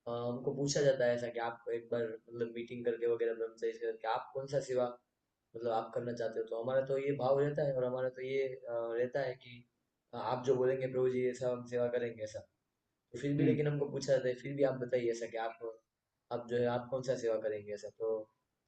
Speaker 3: हमको पूछा जाता है ऐसा कि आप एक बार मतलब मीटिंग करके वगैरह ब्रह्मचर्य से करके आप कौन सा सेवा मतलब आप करना चाहते हो। तो हमारा तो ये भाव रहता है और हमारा तो ये रहता है कि आप जो बोलेंगे प्रभु जी ऐसा हम सेवा करेंगे ऐसा। तो फिर भी
Speaker 1: हम्म
Speaker 3: लेकिन हमको पूछा जाता है फिर भी आप बताइए ऐसा कि आप जो है आप कौन सा सेवा करेंगे ऐसा। तो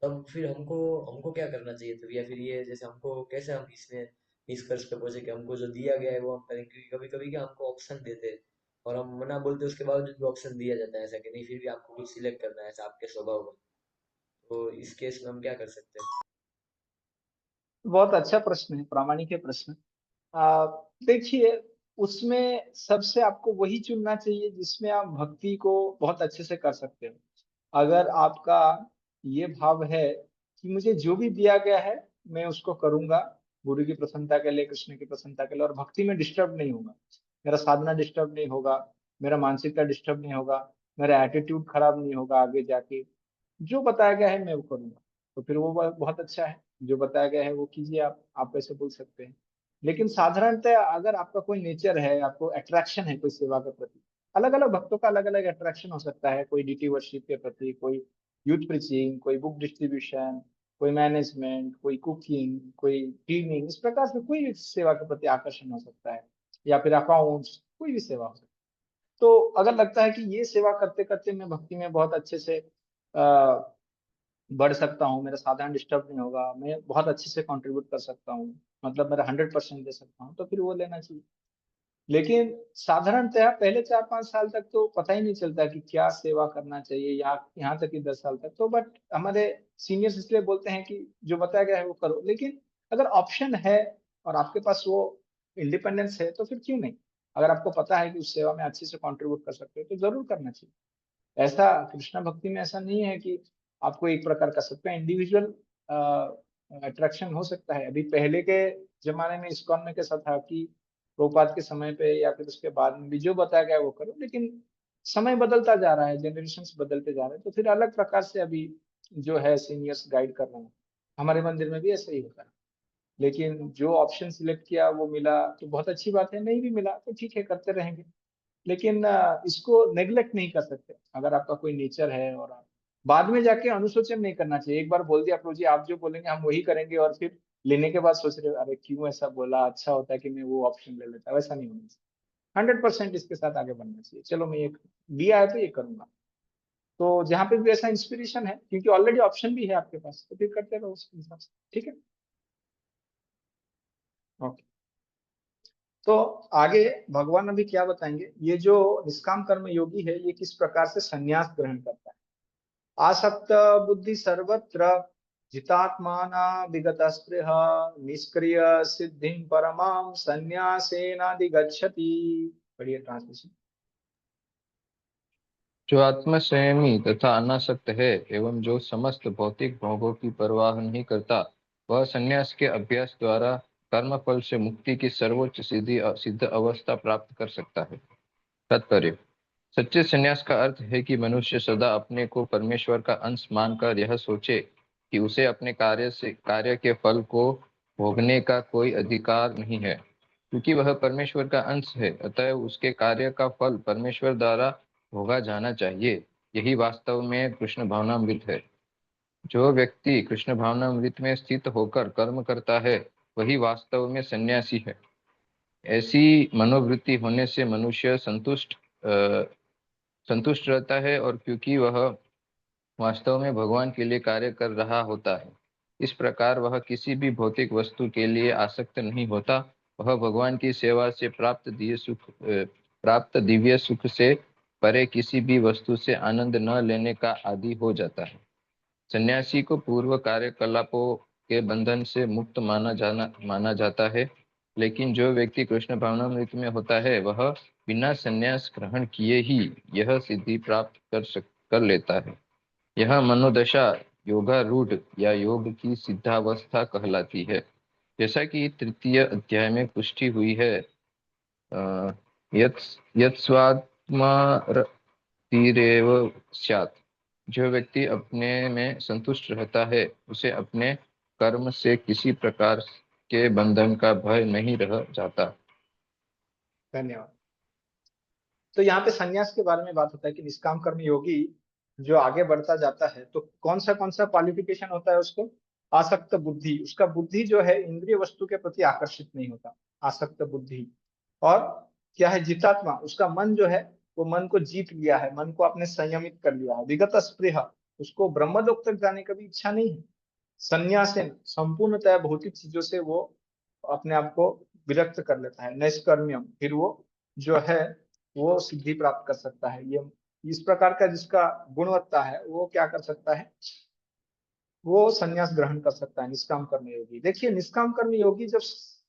Speaker 3: तब फिर हमको हमको क्या करना चाहिए तब, या फिर ये जैसे हमको कैसे हम इसमें निष्कर्ष पे पहुंचे कि हमको जो दिया गया है वो हम करेंगे, क्योंकि कभी कभी क्या हमको ऑप्शन देते हैं और हम मना बोलते उसके बावजूद भी ऑप्शन दिया जाता है, ऐसा कि नहीं फिर भी आपको कुछ सिलेक्ट करना है, ऐसा आपके स्वभाव में। तो इस केस में हम क्या कर सकते हैं?
Speaker 1: बहुत अच्छा प्रश्न है, प्रामाणिक है प्रश्न। आ, देखिए, उसमें सबसे आपको वही चुनना चाहिए जिसमें आप भक्ति को बहुत अच्छे से कर सकते हो। अगर आपका ये भाव है कि मुझे जो भी दिया गया है मैं उसको करूंगा गुरु की प्रसन्नता के लिए, कृष्ण की प्रसन्नता के लिए, और भक्ति में डिस्टर्ब नहीं होगा, मेरा साधना डिस्टर्ब नहीं होगा, मेरा मानसिकता डिस्टर्ब नहीं होगा, मेरा एटीट्यूड खराब नहीं होगा, आगे जाके जो बताया गया है मैं वो करूंगा, तो फिर वो बहुत अच्छा है। जो बताया गया है वो कीजिए, आप ऐसे बोल सकते हैं। लेकिन साधारणतः अगर आपका कोई नेचर है, आपको अट्रैक्शन है कोई सेवा के प्रति, अलग अलग भक्तों का अलग अलग अट्रैक्शन हो सकता है, कोई डीटी वर्शिप के प्रति, कोई यूथ प्रीचिंग, कोई बुक डिस्ट्रीब्यूशन, कोई मैनेजमेंट, कोई कुकिंग, कोई क्लीनिंग, इस प्रकार से कोई भी सेवा के प्रति आकर्षण हो सकता है, या फिर अकाउंट्स, कोई भी सेवा हो सकती है। तो अगर लगता है कि ये सेवा करते करते मैं भक्ति में बहुत अच्छे से बढ़ सकता हूँ, मेरा साधन डिस्टर्ब नहीं होगा, मैं बहुत अच्छे से कंट्रीब्यूट कर सकता हूँ, मतलब मेरा 100% दे सकता हूँ, तो फिर वो लेना चाहिए। लेकिन साधारणतः पहले 4-5 साल तक तो पता ही नहीं चलता कि क्या सेवा करना चाहिए, या यहाँ तक कि 10 साल तक तो, बट हमारे सीनियर्स इसलिए बोलते हैं कि जो बताया गया है वो करो। लेकिन अगर ऑप्शन है और आपके पास वो इंडिपेंडेंस है तो फिर क्यों नहीं। अगर आपको पता है कि उस सेवा में अच्छे से कंट्रीब्यूट कर सकते हो तो जरूर करना चाहिए। ऐसा कृष्णा भक्ति में ऐसा नहीं है कि आपको एक प्रकार का, सबका इंडिविजुअल अट्रैक्शन हो सकता है। अभी पहले के जमाने में इस्कॉन में कैसा था कि प्रभुपाद के समय पे या फिर उसके बाद में भी जो बताया गया वो करो, लेकिन समय बदलता जा रहा है, जनरेशन बदलते जा रहे हैं, तो फिर अलग प्रकार से अभी जो है सीनियर्स गाइड कर रहे हैं। हमारे मंदिर में भी ऐसा ही होता है। लेकिन जो ऑप्शन सिलेक्ट किया वो मिला तो बहुत अच्छी बात है, नहीं भी मिला तो ठीक है, करते रहेंगे। लेकिन इसको नेग्लेक्ट नहीं कर सकते। अगर आपका कोई नेचर है और आप बाद में जाके अनुशोचन नहीं करना चाहिए। एक बार बोल दिया प्रभु जी आप जो बोलेंगे हम वही करेंगे, और फिर लेने के बाद सोच रहे हो, अरे क्यों ऐसा बोला, अच्छा होता है कि मैं वो ऑप्शन ले लेता। वैसा नहीं होना चाहिए। 100% इसके साथ आगे बढ़ना चाहिए। चलो मैं ये दिया है तो ये करूंगा। तो जहाँ पे भी ऐसा इंस्पिरेशन है, क्योंकि ऑलरेडी ऑप्शन भी है आपके पास, तो फिर करते रहो उसके हिसाब से। ठीक है, ओके। तो आगे भगवान अभी क्या बताएंगे, ये जो निष्काम कर्म योगी है ये किस प्रकार से संन्यास ग्रहण करता है। आसक्त बुद्धि सर्वत्र जितात्माना विगत स्पृह निष्क्रिय सिद्धिं परमां संन्यासेनाधिगच्छति। बढ़िया ट्रांसलेशन।
Speaker 5: जो आत्मसंयमी तथा अनासक्त है एवं जो समस्त भौतिक भोगों की परवाह नहीं करता, वह संन्यास के अभ्यास द्वारा कर्मफल से मुक्ति की सर्वोच्च सिद्ध अवस्था प्राप्त कर सकता है। तात्पर्य: सच्चे संन्यास का अर्थ है कि मनुष्य सदा अपने को परमेश्वर का अंश मानकर यह सोचे कि उसे अपने कार्य के फल को भोगने का कोई अधिकार नहीं है, क्योंकि वह परमेश्वर का अंश है, अतः उसके कार्य का फल परमेश्वर द्वारा भोगा जाना चाहिए। यही वास्तव में कृष्ण भावनामृत है। जो व्यक्ति कृष्ण भावनामृत में स्थित होकर कर्म करता है वही वास्तव में सन्यासी है। ऐसी मनोवृत्ति होने से मनुष्य संतुष्ट रहता है, और क्योंकि वह वास्तव में भगवान के लिए कार्य कर रहा होता है, इस प्रकार वह किसी भी भौतिक वस्तु के लिए आसक्त नहीं होता। वह भगवान की सेवा से प्राप्त दिव्य सुख से परे किसी भी वस्तु से आनंद न लेने का आदी हो जाता है। सन्यासी को पूर्व कार्यकलापों के बंधन से मुक्त माना जाता है, लेकिन जो व्यक्ति कृष्ण भावनामृत में होता है वह बिना संन्यास ग्रहण किए ही यह सिद्धि प्राप्त कर लेता है। यह मनोदशा योगारूढ़ या योग की सिद्धावस्था कहलाती है। जैसा कि तृतीय अध्याय में पुष्टि हुई है, यत्स्वात्मरतिरेव स्यात्। जो व्यक्ति अपने में संतुष्ट रहता है उसे अपने कर्म से किसी प्रकार के बंधन का भय नहीं रह जाता।
Speaker 1: धन्यवाद। तो यहाँ पे संन्यास के बारे में बात होता है कि निष्काम कर्म योगी जो आगे बढ़ता जाता है तो कौन सा क्वालिफिकेशन होता है उसको। आसक्त बुद्धि, उसका बुद्धि जो है इंद्रिय वस्तु के प्रति आकर्षित नहीं होता, आसक्त बुद्धि। और क्या है, जितात्मा, उसका मन जो है वो मन को जीत लिया है, मन को आपने संयमित कर लिया है। विगत स्पृह, उसको ब्रह्मलोक तक जाने का भी इच्छा नहीं है। संन्यासन, संपूर्णतः भौतिक चीजों से वो अपने आप को विरक्त कर लेता है। नैष्कर्म्यम, फिर वो जो है वो सिद्धि प्राप्त कर सकता है। ये इस प्रकार का जिसका गुणवत्ता है वो क्या कर सकता है, वो संन्यास ग्रहण कर सकता है, निष्काम कर्म योगी। देखिए निष्काम कर्म योगी जब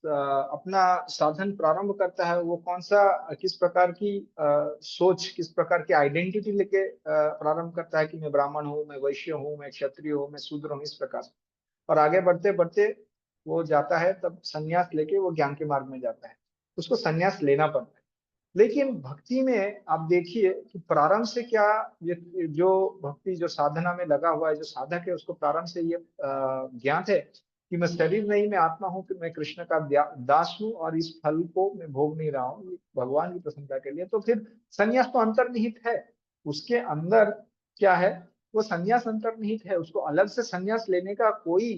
Speaker 1: अपना साधन प्रारंभ करता है, वो कौन सा किस प्रकार की सोच, किस प्रकार की आइडेंटिटी लेके प्रारंभ करता है कि मैं ब्राह्मण हूँ, मैं वैश्य हूँ, मैं क्षत्रिय हूँ, मैं शूद्र हूँ, इस प्रकार से। और आगे बढ़ते बढ़ते वो जाता है, तब संन्यास लेके वो ज्ञान के मार्ग में जाता है, उसको संन्यास लेना पड़ता है। लेकिन भक्ति में आप देखिए कि प्रारंभ से क्या, ये जो भक्ति जो साधना में लगा हुआ है, जो साधक है, उसको प्रारंभ से ये ज्ञात है कि मैं शरीर नहीं, मैं आत्मा हूँ, कि मैं कृष्ण का दास हूँ और इस फल को मैं भोग नहीं रहा हूँ, ये भगवान की प्रसन्नता के लिए। तो फिर संन्यास तो अंतर्निहित है उसके अंदर। क्या है, वो संन्यास अंतर्निहित है, उसको अलग से संन्यास लेने का कोई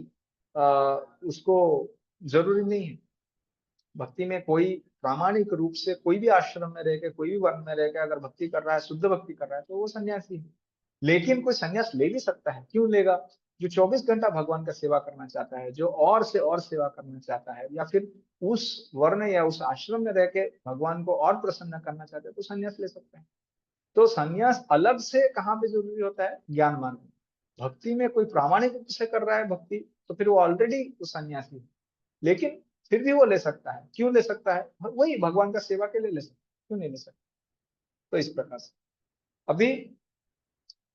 Speaker 1: उसको जरूरी नहीं है। भक्ति में कोई प्रामाणिक रूप से कोई भी आश्रम में रह के, कोई भी वर्ण में रह के अगर भक्ति कर रहा है, शुद्ध भक्ति कर रहा है, तो वो सन्यासी है। लेकिन कोई सन्यास ले भी सकता है, क्यों लेगा? जो 24 घंटा भगवान का सेवा करना चाहता है, जो और से और सेवा करना चाहता है, या फिर उस वर्ण या उस आश्रम में रह के भगवान को और प्रसन्न करना चाहते हैं, तो सन्यास ले सकते हैं। तो सन्यास अलग से कहाँ पे जरूरी होता है? ज्ञान मार्ग में। भक्ति में कोई प्रामाणिक रूप से कर रहा है भक्ति, तो फिर वो ऑलरेडी वो सन्यासी है। लेकिन फिर भी वो ले सकता है, क्यों ले सकता है? वही भगवान का सेवा के लिए ले सकता है, क्यों नहीं ले सकता? तो इस प्रकार से अभी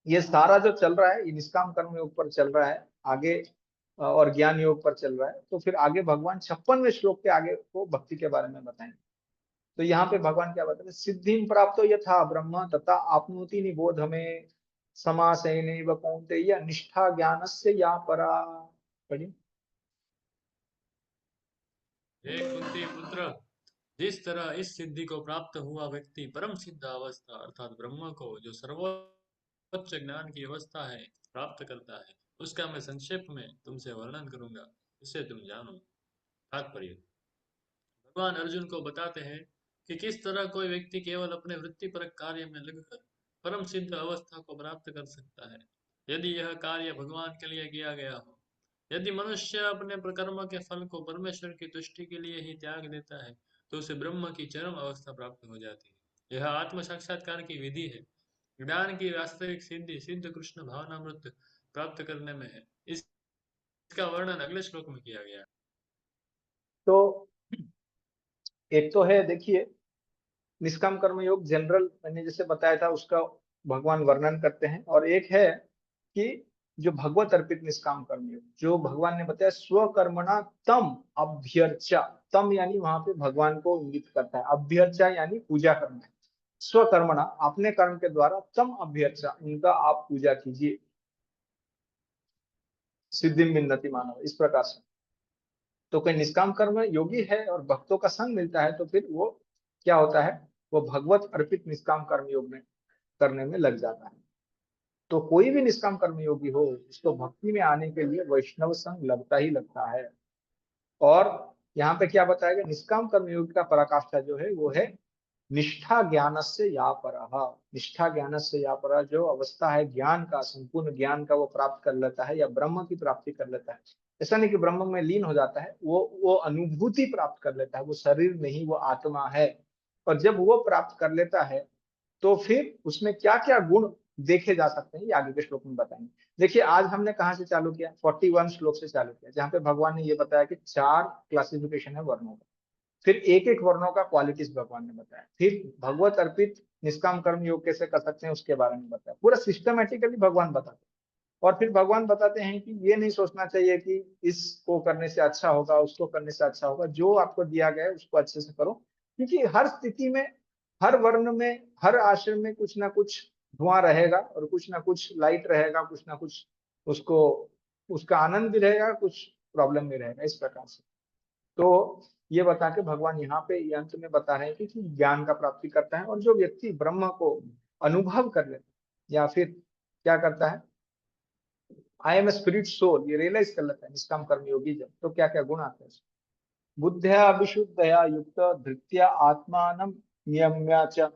Speaker 1: ये सारा जो चल रहा है, ये निष्काम कर्म योग पर चल रहा है आगे, और ज्ञान योग पर चल रहा है। तो फिर आगे भगवान 56वें श्लोक के आगे को भक्ति के बारे में बताएंगे। तो यहाँ पे भगवान क्या बताते हैं? सिद्धिं प्राप्तो यथा ब्रह्म तथा आपनोति निबोध में समासेनैव कौन्तेय निष्ठा ज्ञानस्य या परा। पढ़िए।
Speaker 6: हे कुंती पुत्र, जिस तरह इस सिद्धि को प्राप्त हुआ व्यक्ति परम सिद्ध अवस्था अर्थात ब्रह्म को, जो सर्वोच्च ज्ञान की अवस्था है, प्राप्त करता है, उसका मैं संक्षेप में तुमसे वर्णन करूंगा, इससे तुम जानो। तात्पर्य: भगवान अर्जुन को बताते हैं कि किस तरह कोई व्यक्ति केवल अपने वृत्तिपरक कार्य में लगकर परम सिद्ध अवस्था को प्राप्त कर सकता है, यदि यह कार्य भगवान के लिए किया गया हो। यदि मनुष्य अपने कर्म के फल को परमेश्वर की तुष्टि के लिए ही त्याग देता है, तो उसे ब्रह्म की चरम अवस्था प्राप्त हो जाती है। यह आत्म साक्षात्कार की विधि है। ज्ञान की वास्तविक सिद्धि सिद्ध कृष्ण भावनामृत प्राप्त करने में है। इसका वर्णन अगले श्लोक में किया गया है।
Speaker 1: तो एक तो है, देखिए निष्काम कर्म योग जनरल मैंने जैसे बताया था, उसका भगवान वर्णन करते हैं। और एक है कि जो भगवत अर्पित निष्काम कर्म योग, जो भगवान ने बताया स्वकर्मणा तम अभ्यर्चा। तम यानी वहां पे भगवान को इंगित करता है, अभ्यर्चा यानी पूजा करना है। स्वकर्मणा अपने कर्म के द्वारा, तम अभ्यर्चा उनका आप पूजा कीजिए, सिद्धि मिन्नति मानव, इस प्रकार से। तो कोई निष्काम कर्म योगी है और भक्तों का संग मिलता है, तो फिर वो क्या होता है, वो भगवत अर्पित निष्काम कर्म योग में करने में लग जाता है। तो कोई भी निष्काम कर्म योगी हो, उसको भक्ति में आने के लिए वैष्णव संग लगता ही लगता है। और यहाँ पे क्या बताया गया? निष्काम कर्म योगी का पराकाष्ठा जो है वो है निष्ठा ज्ञानस्य या परः। निष्ठा ज्ञानस्य या परः, जो अवस्था है ज्ञान का, संपूर्ण ज्ञान का वो प्राप्त कर लेता है, या ब्रह्म की प्राप्ति कर लेता है। ऐसा नहीं कि ब्रह्म में लीन हो जाता है, वो अनुभूति प्राप्त कर लेता है, वो शरीर नहीं, वो आत्मा है। और जब वो प्राप्त कर लेता है, तो फिर उसमें क्या क्या गुण देखे जा सकते हैं, ये आगे के श्लोक में बताएंगे। देखिए आज हमने कहाँ से चालू किया? 41 श्लोक से चालू किया, जहाँ पे भगवान ने ये बताया कि 4 क्लासिफिकेशन है वर्णों का। फिर एक एक वर्णों का क्वालिटीज भगवान ने बताया। फिर भगवत अर्पित निष्काम कर्म योग कैसे कर सकते हैं उसके बारे में बताया, पूरा सिस्टमेटिकली भगवान बताते हैं। और फिर भगवान बताते हैं कि ये नहीं सोचना चाहिए कि इसको करने से अच्छा होगा, उसको करने से अच्छा होगा। जो आपको दिया गया है उसको अच्छे से करो, क्योंकि हर स्थिति में, हर वर्ण में, हर आश्रम में कुछ ना कुछ धुआं रहेगा, और कुछ ना कुछ लाइट रहेगा, कुछ ना कुछ उसको, उसका आनंद भी रहेगा, कुछ प्रॉब्लम भी रहेगा, इस प्रकार से। तो ये बता के भगवान यहाँ पे ये अंत में बता रहे हैं कि ज्ञान का प्राप्ति करता है, और जो व्यक्ति ब्रह्म को अनुभव कर लेता है, या फिर क्या करता है, I am a spirit soul, ये रियलाइज कर लेता है निष्काम कर्म योगी जब, तो क्या क्या गुण आते हैं? बुद्ध्या विशुद्धया युक्त धृत्या आत्मानं नियम्य च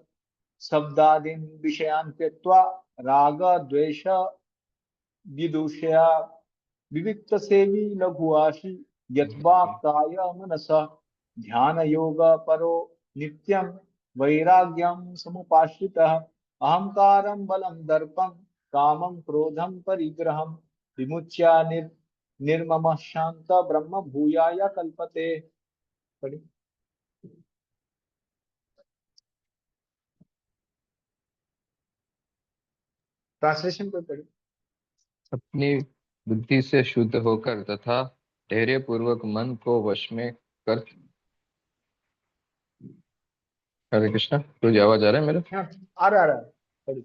Speaker 1: शब्दादीन विषयान् त्यक्त्वा राग द्वेष विदुषया विविक्त सेवी लघुआशी यत्वा काय मनस ध्यान योग परो नित्यम वैराग्यम समुपाश्रितः अहंकारं बलं दर्पं कामं क्रोधं परिग्रहं विमुच्य निर्ममः शांत ब्रह्म भूयाय कल्पते। पढ़ी। ट्रांसलेशन को पढ़ी।
Speaker 5: अपनी बुद्धि से शुद्ध होकर तथा धैर्य पूर्वक मन को वश में कर। हरे कृष्णा, कोई आवाज आ रहा है मेरा?
Speaker 1: हाँ, आ रहा है। पढ़ी।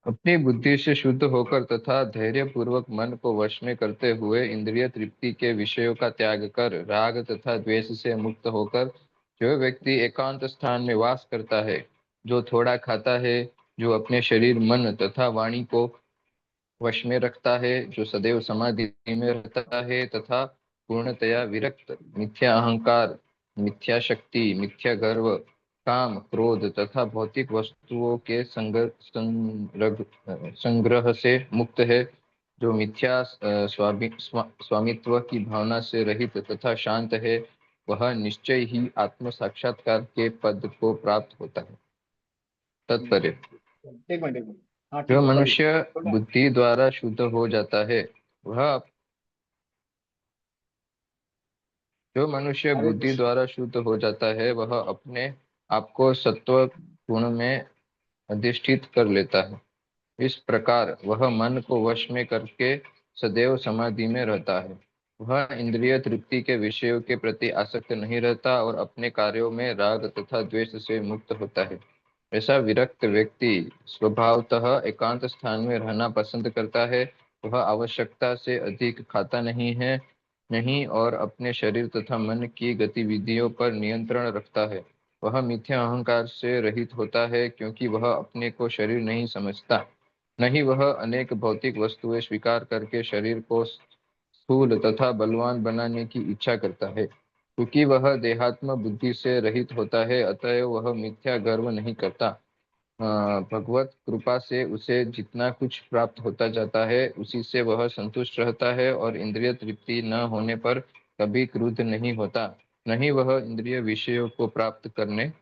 Speaker 5: अपनी बुद्धि से शुद्ध होकर तथा धैर्य पूर्वक मन को वश में करते हुए इंद्रिय तृप्ति के विषयों का त्याग कर राग तथा द्वेष से मुक्त होकर जो व्यक्ति एकांत स्थान में वास करता है, जो थोड़ा खाता है, जो अपने शरीर मन तथा वाणी को वश में रखता है, जो सदैव समाधि में रहता है तथा पूर्णतया विरक्त, मिथ्या अहंकार, मिथ्या शक्ति, मिथ्या गर्व, काम, क्रोध तथा भौतिक वस्तुओं के संग्रह से मुक्त है, जो मिथ्या स्वामित्व की भावना से रहित तथा शांत है, वह निश्चय ही आत्म साक्षात्कार के पद को प्राप्त होता है। तात्पर्य,
Speaker 1: एक मिनट। हाँ
Speaker 5: जो
Speaker 1: ठीक है, पढ़िए।
Speaker 5: मनुष्य बुद्धि द्वारा शुद्ध हो जाता है वह जो मनुष्य
Speaker 1: हरे
Speaker 5: बुद्धि
Speaker 1: कृष्ण।
Speaker 5: द्वारा शुद्ध हो जाता है वह अपने आप को सत्व गुण में अधिष्ठित कर लेता है। इस प्रकार वह मन को वश में करके सदैव समाधि में रहता है। वह इंद्रिय तृप्ति के विषयों के प्रति आसक्त नहीं रहता और अपने कार्यों में राग तथा द्वेष से मुक्त होता है। ऐसा विरक्त व्यक्ति स्वभावतः एकांत स्थान में रहना पसंद करता है। वह आवश्यकता से अधिक खाता नहीं और अपने शरीर तथा मन की गतिविधियों पर नियंत्रण रखता है। वह मिथ्या अहंकार से रहित होता है क्योंकि वह अपने को शरीर नहीं समझता। नहीं वह अनेक भौतिक वस्तुएं स्वीकार करके शरीर को स्थूल तथा बलवान बनाने की इच्छा करता है। क्योंकि वह देहात्म बुद्धि से रहित होता है, अतएव वह मिथ्या गर्व नहीं करता। भगवत कृपा से उसे जितना कुछ प्राप्त होता जाता है उसी से वह संतुष्ट रहता है और इंद्रिय तृप्ति न होने पर कभी क्रुद्ध नहीं होता। नहीं वह इंद्रिय विषयों को प्राप्त करने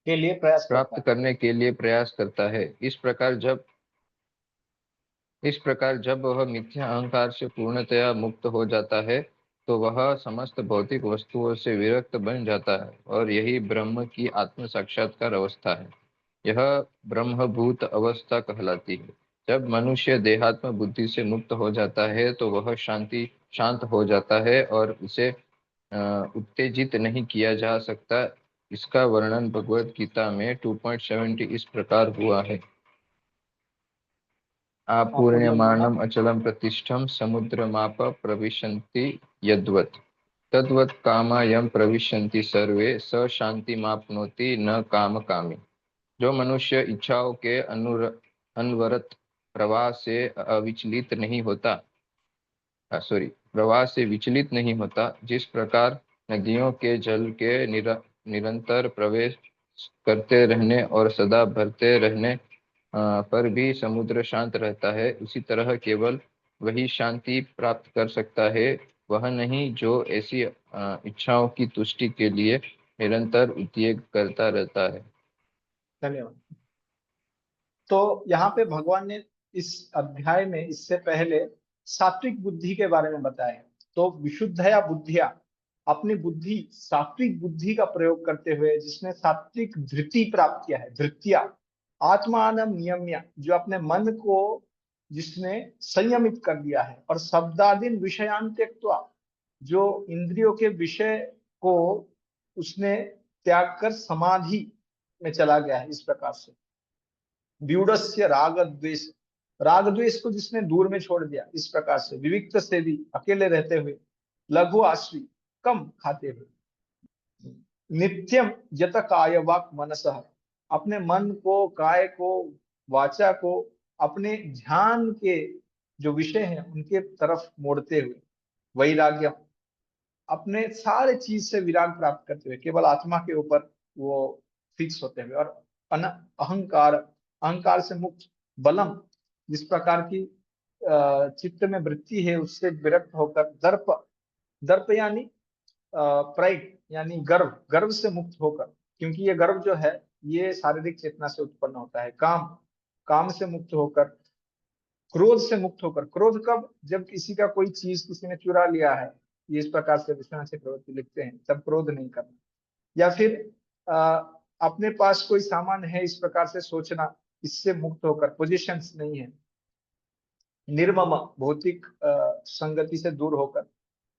Speaker 1: के लिए प्रयास करता है।
Speaker 5: के लिए प्रयास करता है। इस प्रकार जब वह मिथ्या अहंकार से पूर्णतया मुक्त हो जाता है तो वह समस्त भौतिक वस्तुओं से विरक्त बन जाता है और यही ब्रह्म की आत्म साक्षात्कार अवस्था है। यह ब्रह्मभूत अवस्था कहलाती है। जब मनुष्य देहात्म बुद्धि से मुक्त हो जाता है तो वह शांत हो जाता है और उसे उत्तेजित नहीं किया जा सकता। इसका वर्णन भगवत गीता में 2.70 इस प्रकार हुआ है। आपूर्यमाणम अचलम प्रतिष्ठम समुद्रमाप प्रविशन्ति यद्वत् तद्वत् कामायम प्रविशन्ति सर्वे स शांतिमाप्नोति न काम कामी। जो मनुष्य इच्छाओं के अनवरत प्रवाह से विचलित नहीं होता, जिस प्रकार नदियों के जल के निरंतर प्रवेश करते रहने और सदा भरते रहने पर भी समुद्र शांत रहता है, उसी तरह केवल वही शांति प्राप्त कर सकता है, वह नहीं जो ऐसी इच्छाओं की तुष्टि के लिए निरंतर उद्योग करता रहता है।
Speaker 1: धन्यवाद। तो यहाँ पे भगवान ने इस अध्याय में इससे पहले सात्विक बुद्धि के बारे में बताया। तो विशुद्धया बुद्धिया, अपनी बुद्धि सात्विक बुद्धि का प्रयोग करते हुए जिसने सात्विक धृति प्राप्त किया है, धृतिया आत्मानम नियम्य, जो अपने मन को जिसने संयमित कर दिया है, और शब्दादीन विषयान त्यक्त्वा, जो इंद्रियों के विषय को उसने त्याग कर समाधि में चला गया है। इस प्रकार से व्यूढ़स्य राग द्वेष को जिसने दूर में छोड़ दिया, इस प्रकार से विविक्त से भी अकेले रहते हुए, लघु आश्री कम खाते हुए, नित्यम यत काय वाक मनसः, अपने मन को, काय को, वाचा को अपने ध्यान के जो विषय हैं उनके तरफ मोड़ते हुए, वैराग्य, अपने सारे चीज से विराग प्राप्त करते हुए केवल आत्मा के ऊपर वो फिक्स होते हुए, और अहंकार से मुक्त, बलम, जिस प्रकार की चित्त में वृत्ति है उससे विरक्त होकर दर्प, दर्प यानी प्राइड यानी गर्व, गर्व से मुक्त होकर, क्योंकि ये गर्व जो है ये शारीरिक चेतना से उत्पन्न होता है, काम, काम से मुक्त होकर, क्रोध से मुक्त होकर, क्रोध कब, जब किसी का कोई चीज किसी ने चुरा लिया है, ये इस प्रकार से विश्वनाथ चक्रवर्ती लिखते हैं, तब क्रोध नहीं करना। या फिर अपने पास कोई सामान है इस प्रकार से सोचना, इससे मुक्त होकर, पोजीशंस नहीं है, निर्मम भौतिक संगति से दूर होकर,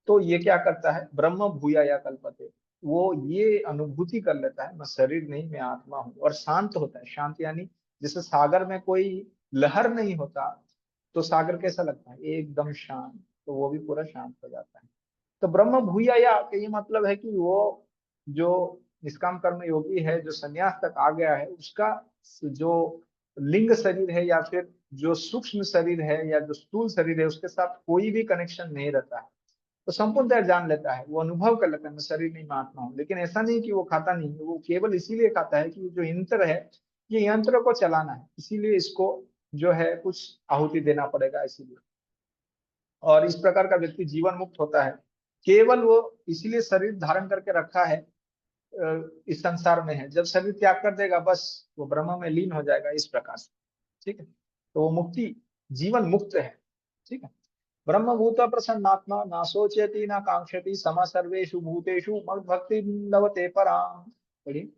Speaker 1: तो ये क्या करता है, ब्रह्म भूया या कल्पते, वो ये अनुभूति कर लेता है मैं शरीर नहीं मैं आत्मा हूँ, और शांत होता है। शांत यानी जैसे सागर में कोई लहर नहीं होता तो सागर कैसा लगता है, एकदम शांत, तो वो भी पूरा शांत हो जाता है। तो ब्रह्म भूया या का ये मतलब है कि वो जो निष्काम कर्म योगी है, जो संन्यास तक आ गया है, उसका जो लिंग शरीर है या फिर जो सूक्ष्म शरीर है या जो स्थूल शरीर है उसके साथ कोई भी कनेक्शन नहीं रहता है, तो संपूर्णतः जान लेता है, वो अनुभव कर लेता है मैं शरीर नहीं मैं आत्मा हूँ। लेकिन ऐसा नहीं कि वो खाता नहीं है, वो केवल इसीलिए खाता है कि जो यंत्र है, ये यंत्र को चलाना है, इसीलिए इसको जो है कुछ आहुति देना पड़ेगा इसीलिए। और इस प्रकार का व्यक्ति जीवन मुक्त होता है, केवल वो इसीलिए शरीर धारण करके रखा है, इस संसार में है, जब शरीर त्याग कर देगा बस वो ब्रह्म में लीन हो जाएगा, इस प्रकार से। ठीक है, तो वो मुक्ति, जीवन मुक्त है। ठीक है, ब्रह्मभूत प्रसन्नात्मा न शोचति न कांक्षति सम सर्वेषु भूतेषु मद भक्ति लभते पराम। पढ़िए।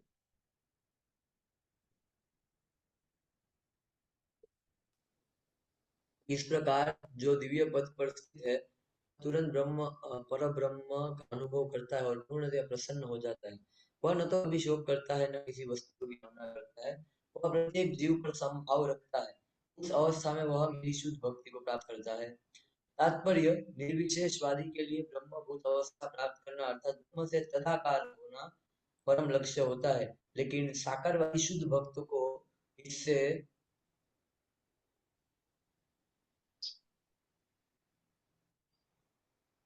Speaker 3: इस प्रकार जो दिव्य पद पर स्थित है तुरंत पर ब्रह्म का अनुभव करता है और पूर्णतः प्रसन्न हो जाता है। वह न तो कभी शोक करता है न किसी वस्तु की कामना करता है। वह प्रत्येक जीव पर समभाव रखता है। उस अवस्था में वह मेरी शुद्ध भक्ति को प्राप्त करता है। तात्पर्य, निर्विशेषवादी के लिए ब्रह्मभूत अवस्था प्राप्त करना अर्थात ब्रह्म से तदाकार होना परम लक्ष्य होता है, लेकिन साकारवादी शुद्ध भक्त को इससे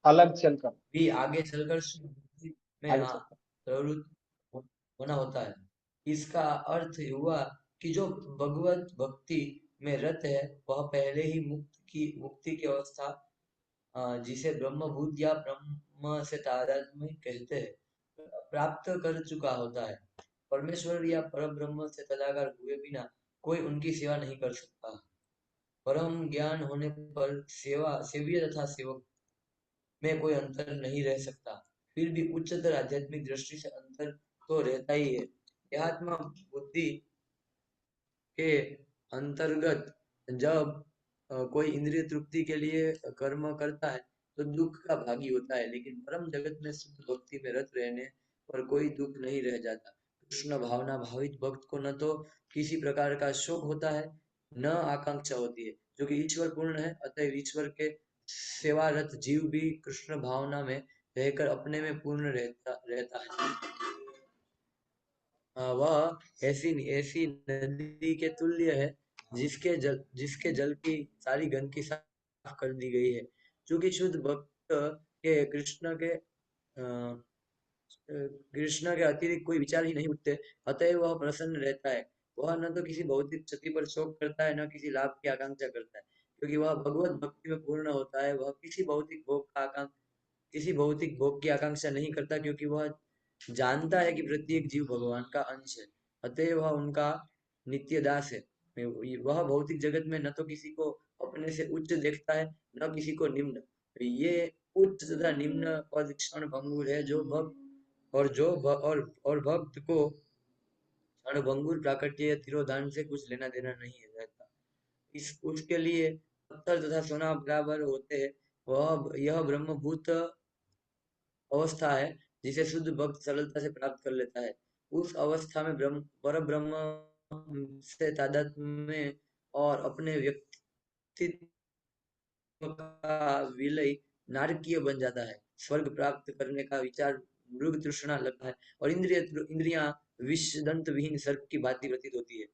Speaker 1: अलग चलकर,
Speaker 3: भी आगे चलकर शुद्ध भक्ति में
Speaker 1: आगे चलकर
Speaker 3: प्रवृत्त होना होता है। इसका अर्थ हुआ कि जो भगवत भक्ति में रत है वह पहले ही मुक्ति की अवस्था जिसे ब्रह्मभूत या ब्रह्म से तादात्म्य कहते हैं प्राप्त कर चुका होता है। परमेश्वर या परब्रह्म से तदाकार हुए बिना कोई उनकी सेवा नहीं कर सकता। परम ज्ञान होने पर सेव्य तथा सेवक में कोई अंतर नहीं रह सकता। फिर भी उच्चतर आध्यात्मिक दृष्टि से अंतर तो रहता ही है। देहात्म बुद्धि के अंतर्गत जब कोई इंद्रिय तृप्ति के लिए कर्म करता है तो दुख का भागी होता है, लेकिन परम जगत में शुद्ध भक्ति में रत रहने पर कोई दुख नहीं रह जाता। कृष्ण भावना भावित भक्त को न तो किसी प्रकार का शोक होता है न आकांक्षा होती है, जो कि ईश्वर पूर्ण है। अतः ईश्वर के सेवारत जीव भी कृष्ण भावना में रहकर अपने में पूर्ण रहता है। वह ऐसी नदी के तुल्य है जिसके जल की सारी गंदगी साफ कर दी गई है। क्योंकि शुद्ध भक्त के कृष्ण के अतिरिक्त कोई विचार ही नहीं उठते, अतएव वह प्रसन्न रहता है। वह न तो किसी भौतिक क्षति पर शोक करता है न किसी लाभ की आकांक्षा करता है, क्योंकि वह भगवत भक्ति में पूर्ण होता है। वह किसी भौतिक भोग की आकांक्षा नहीं करता, क्योंकि वह जानता है कि प्रत्येक जीव भगवान का अंश है, अतएव वह उनका नित्य दास है। वह भौतिक जगत में न तो किसी को अपने से उच्च देखता है न किसी को निम्न। ये उच्च तथा निम्न पद क्षण भंगुर है जो भक्त और भक्त को क्षण भंगुर प्राकट्य या तिरोधान से कुछ लेना देना नहीं रहता। उसके लिए पत्थर तथा सोना बराबर होते हैं। यह ब्रह्मभूत अवस्था है जिसे शुद्ध भक्त सरलता से प्राप्त कर लेता है। उस अवस्था में परब्रह्म से तादात्म्य में और अपने व्यक्तित्व का विलय नारकीय बन जाता है। स्वर्ग प्राप्त करने का विचार मृग तृष्णा लगता है और इंद्रियां विषदंत विहीन सर्प की भांति प्रतीत होती है।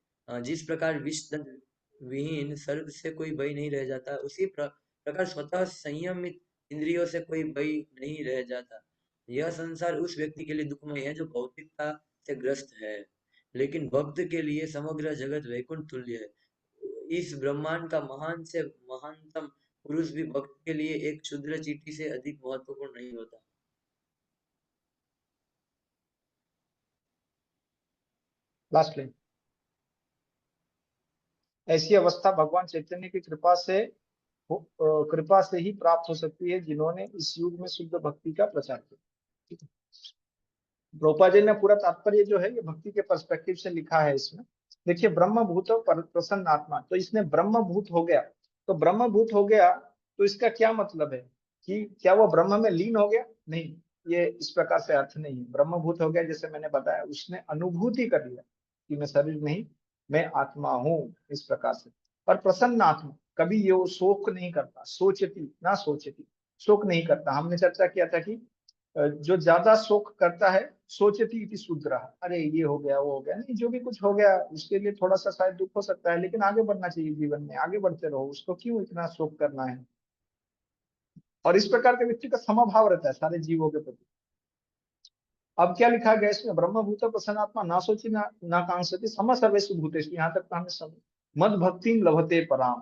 Speaker 3: जिस प्रकार विषदंत विहीन सर्प से कोई भय नहीं रह जाता, उसी प्रकार स्वतः संयमित इंद्रियों से कोई भय नहीं रह जाता। यह संसार उस व्यक्ति के लिए दुखमय है जो भौतिकता से ग्रस्त है, लेकिन भक्त के लिए समग्र जगत वैकुंठ तुल्य है। इस ब्रह्मांड का महान से महानतम पुरुष भी भक्त के लिए एक क्षुद्र चींटी से अधिक महत्वपूर्ण नहीं होता।
Speaker 1: Last line. ऐसी अवस्था भगवान चैतन्य की कृपा से ही प्राप्त हो सकती है, जिन्होंने इस युग में शुद्ध भक्ति का प्रचार किया। ठीक है। प्रभुपाद जी ने पूरा तात्पर्य जो है ये भक्ति के पर्सपेक्टिव से लिखा है इसमें। देखिए, ब्रह्म भूत प्रसन्न आत्मा, तो इसने ब्रह्म भूत हो गया, तो ब्रह्म भूत हो गया तो इसका क्या मतलब है कि क्या वो ब्रह्म में लीन हो गया? नहीं, ये इस प्रकार से अर्थ नहीं है। ब्रह्म भूत हो गया जैसे मैंने बताया, उसने अनुभूति कर लिया कि मैं शरीर नहीं, मैं आत्मा हूँ, इस प्रकार से। और प्रसन्न आत्मा कभी ये शोक नहीं करता, सोचती ना सोचती, शोक नहीं करता। हमने चर्चा किया था कि जो ज्यादा शोक करता है, सोचती इति शूद्रः, अरे ये हो गया वो हो गया, नहीं जो भी कुछ हो गया उसके लिए थोड़ा सा शायद दुख हो सकता है, लेकिन आगे बढ़ना चाहिए, जीवन में आगे बढ़ते रहो, उसको क्यों इतना शोक करना है। और इस प्रकार के व्यक्ति का समभाव रहता है सारे जीवों के प्रति। अब क्या लिखा गया इसमें, ब्रह्मभूत प्रसन्नात्मा ना सोची ना कांक्षति सम सर्वेषु भूतेषु, यहाँ तक तो हमने समझ। मद भक्ति लभते पराम,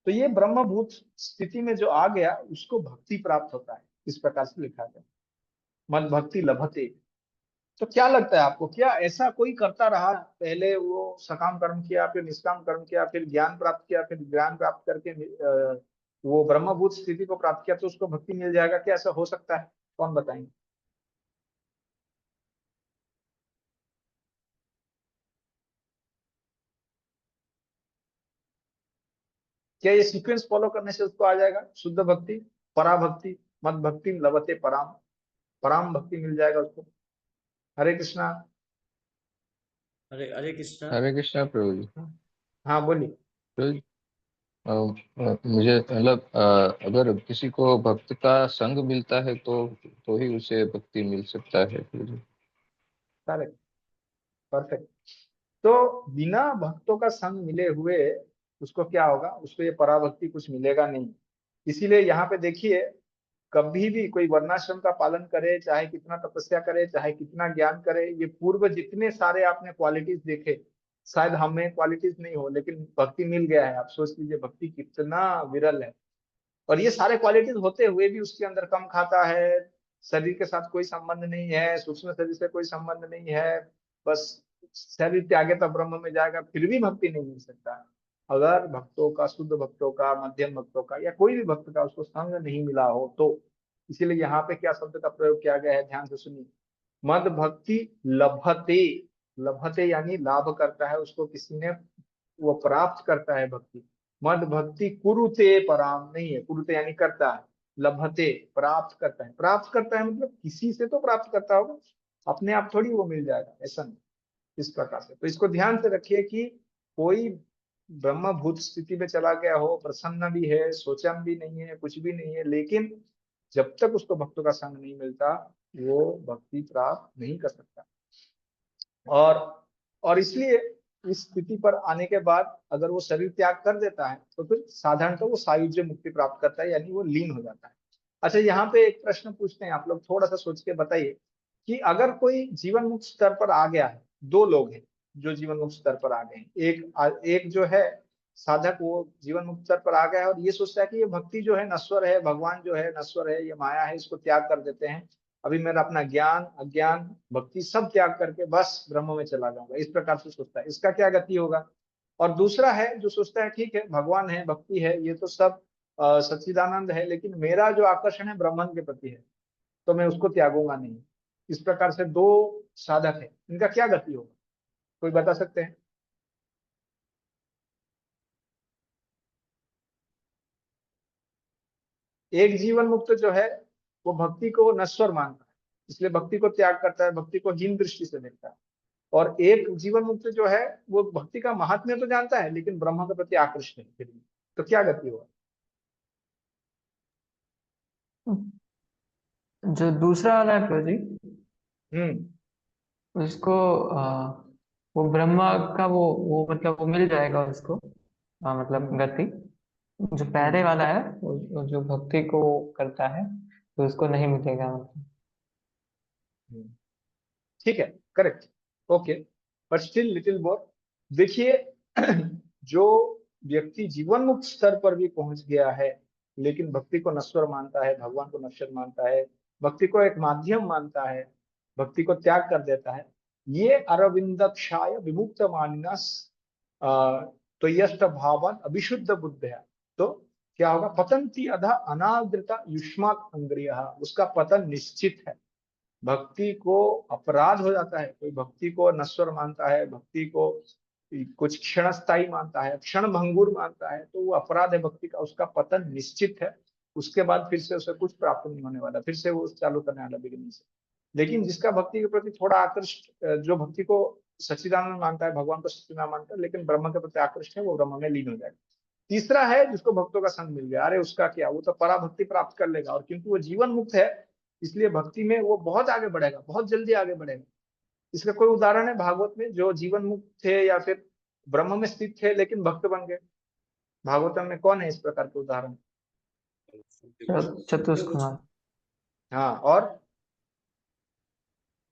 Speaker 1: तो ये ब्रह्मभूत स्थिति में जो आ गया उसको भक्ति प्राप्त होता है, इस प्रकार से लिखा गया, मद भक्ति लभते। तो क्या लगता है आपको, क्या ऐसा कोई करता रहा पहले, वो सकाम कर्म किया, फिर निष्काम कर्म किया, फिर ज्ञान प्राप्त किया, फिर ज्ञान प्राप्त करके वो ब्रह्मभूत स्थिति को प्राप्त किया, तो उसको भक्ति मिल जाएगा? क्या ऐसा हो सकता है? कौन बताएंगे? क्या ये सीक्वेंस फॉलो करने से उसको आ जाएगा शुद्ध भक्ति, पराभक्ति, मद भक्ति लभते पराम, पराम भक्ति मिल जाएगा उसको? हरे कृष्णा।
Speaker 3: हरे हरे कृष्णा।
Speaker 5: हरे कृष्णा प्रभु जी।
Speaker 1: हाँ बोलिए।
Speaker 5: प्रभु जी, मुझे मतलब अगर किसी को भक्त का संग मिलता है तो ही उसे भक्ति मिल सकता है प्रभु जी।
Speaker 1: Correct, perfect. तो बिना भक्तों का संग मिले हुए उसको क्या होगा, उसको ये पराभक्ति कुछ मिलेगा नहीं। इसीलिए यहाँ पे देखिए, कभी भी कोई वर्णाश्रम का पालन करे, चाहे कितना तपस्या करे, चाहे कितना ज्ञान करे, ये पूर्व जितने सारे आपने क्वालिटीज देखे, शायद हमें क्वालिटीज नहीं हो, लेकिन भक्ति मिल गया है। आप सोच लीजिए भक्ति कितना विरल है। और ये सारे क्वालिटीज होते हुए भी उसके अंदर कम खाता है, शरीर के साथ कोई संबंध नहीं है, सूक्ष्म शरीर से कोई संबंध नहीं है, बस शरीर त्यागे तब ब्रह्म में जाएगा, फिर भी भक्ति नहीं मिल सकता। अगर भक्तों का, शुद्ध भक्तों का, मध्यम भक्तों का, या कोई भी भक्त का उसको संग नहीं मिला हो तो। इसीलिए यहाँ पे क्या शब्द का प्रयोग किया गया है, ध्यान से सुनिए। मद भक्ति लभते, लभते यानी लाभ करता है उसको किसी ने, वो प्राप्त करता है भक्ति। मद भक्ति कुरुते पराम नहीं है, कुरुते यानी करता है, लभते प्राप्त करता है। प्राप्त करता है मतलब किसी से तो प्राप्त करता होगा, अपने आप थोड़ी वो मिल जाएगा, ऐसा नहीं। इस प्रकार से तो इसको ध्यान से रखिए कि कोई ब्रह्मभूत स्थिति में चला गया हो, प्रसन्न भी है, सोचा भी नहीं है, कुछ भी नहीं है, लेकिन जब तक उसको भक्तों का संग नहीं मिलता वो भक्ति प्राप्त नहीं कर सकता। और इसलिए इस स्थिति पर आने के बाद अगर वो शरीर त्याग कर देता है तो फिर साधारणतः वो सायुज्य मुक्ति प्राप्त करता है, यानी वो लीन हो जाता है। अच्छा, यहाँ पे एक प्रश्न पूछते हैं, आप लोग थोड़ा सा सोच के बताइए कि अगर कोई जीवन मुक्त स्तर पर आ गया है, दो लोग हैं जो जीवन मुक्त स्तर पर आ गए हैं, एक जो है साधक, वो जीवन मुक्त स्तर पर आ गया है और ये सोचता है कि ये भक्ति जो है नश्वर है, भगवान जो है नश्वर है, ये माया है, इसको त्याग कर देते हैं, अभी मेरा अपना ज्ञान अज्ञान भक्ति सब त्याग करके बस ब्रह्म में चला जाऊंगा, इस प्रकार से सोचता है। इसका क्या गति होगा? और दूसरा है जो सोचता है ठीक है भगवान है, भक्ति है, ये तो सब सच्चिदानंद है, लेकिन मेरा जो आकर्षण है ब्रह्मन के प्रति है, तो मैं उसको त्यागूंगा नहीं। इस प्रकार से दो साधक है, इनका क्या गति होगा, कोई बता सकते हैं? एक जीवन मुक्त जो है वो भक्ति को नश्वर मानता है, इसलिए भक्ति को त्याग करता है, भक्ति को हीन दृष्टि से देखता है। और एक जीवन मुक्त जो है वो भक्ति का महात्म्य तो जानता है, लेकिन ब्रह्म के प्रति आकृष्ट है फिर भी। तो क्या गति होगा?
Speaker 2: जो दूसरा वाला है प्रभु जी, उसको वो ब्रह्मा का वो मतलब वो मिल जाएगा उसको, मतलब
Speaker 1: हम्म
Speaker 2: गति। जो पहले
Speaker 1: हम्म
Speaker 2: वाला है वो जो भक्ति को करता है तो उसको नहीं मिलेगा मतलब।
Speaker 1: हम्म। ठीक है, correct, okay, but still little more. देखिए जो व्यक्ति जीवन मुक्त स्तर पर भी पहुंच गया है, लेकिन भक्ति को नश्वर मानता है, भगवान को नश्वर मानता है, भक्ति को एक माध्यम मानता है, भक्ति को त्याग कर देता है, ये अरविंदक्षाय विमुक्त मानिनस तो यष्ट भावन अभिशुद्ध बुद्ध है। तो क्या होगा? पतंती अधा अनादृता युष्माक अंग्रिय, उसका पतन निश्चित है। भक्ति को अपराध हो जाता है, कोई भक्ति को नश्वर मानता है, भक्ति को कुछ क्षणस्थायी मानता है, क्षण भंगुर मानता है, तो वो अपराध है भक्ति का, उसका पतन निश्चित है। उसके बाद फिर से उसे कुछ प्राप्त नहीं होने वाला, फिर से वो चालू करने वाला बिगिनिंग से। लेकिन जिसका भक्ति के प्रति थोड़ा आकृष्ट, जो भक्ति को सच्चिदानंद मानता है, भगवान को सच्चिदानंद मानता है, लेकिन ब्रह्म के प्रति आकृष्ट है, वो ब्रह्म में लीन हो जाएगा। तीसरा है जिसको भक्तों का संग मिल गया, अरे उसका क्या, वो तो पराभक्ति प्राप्त कर लेगा, और क्योंकि वो जीवन मुक्त है इसलिए भक्ति में वो बहुत आगे बढ़ेगा, बहुत जल्दी आगे बढ़ेगा। इसका कोई उदाहरण है भागवत में, जो जीवन मुक्त थे या फिर ब्रह्म में स्थित थे लेकिन भक्त बन गए? भागवतम में कौन है इस प्रकार के उदाहरण?
Speaker 2: चतुष्कुमार।
Speaker 1: हाँ, और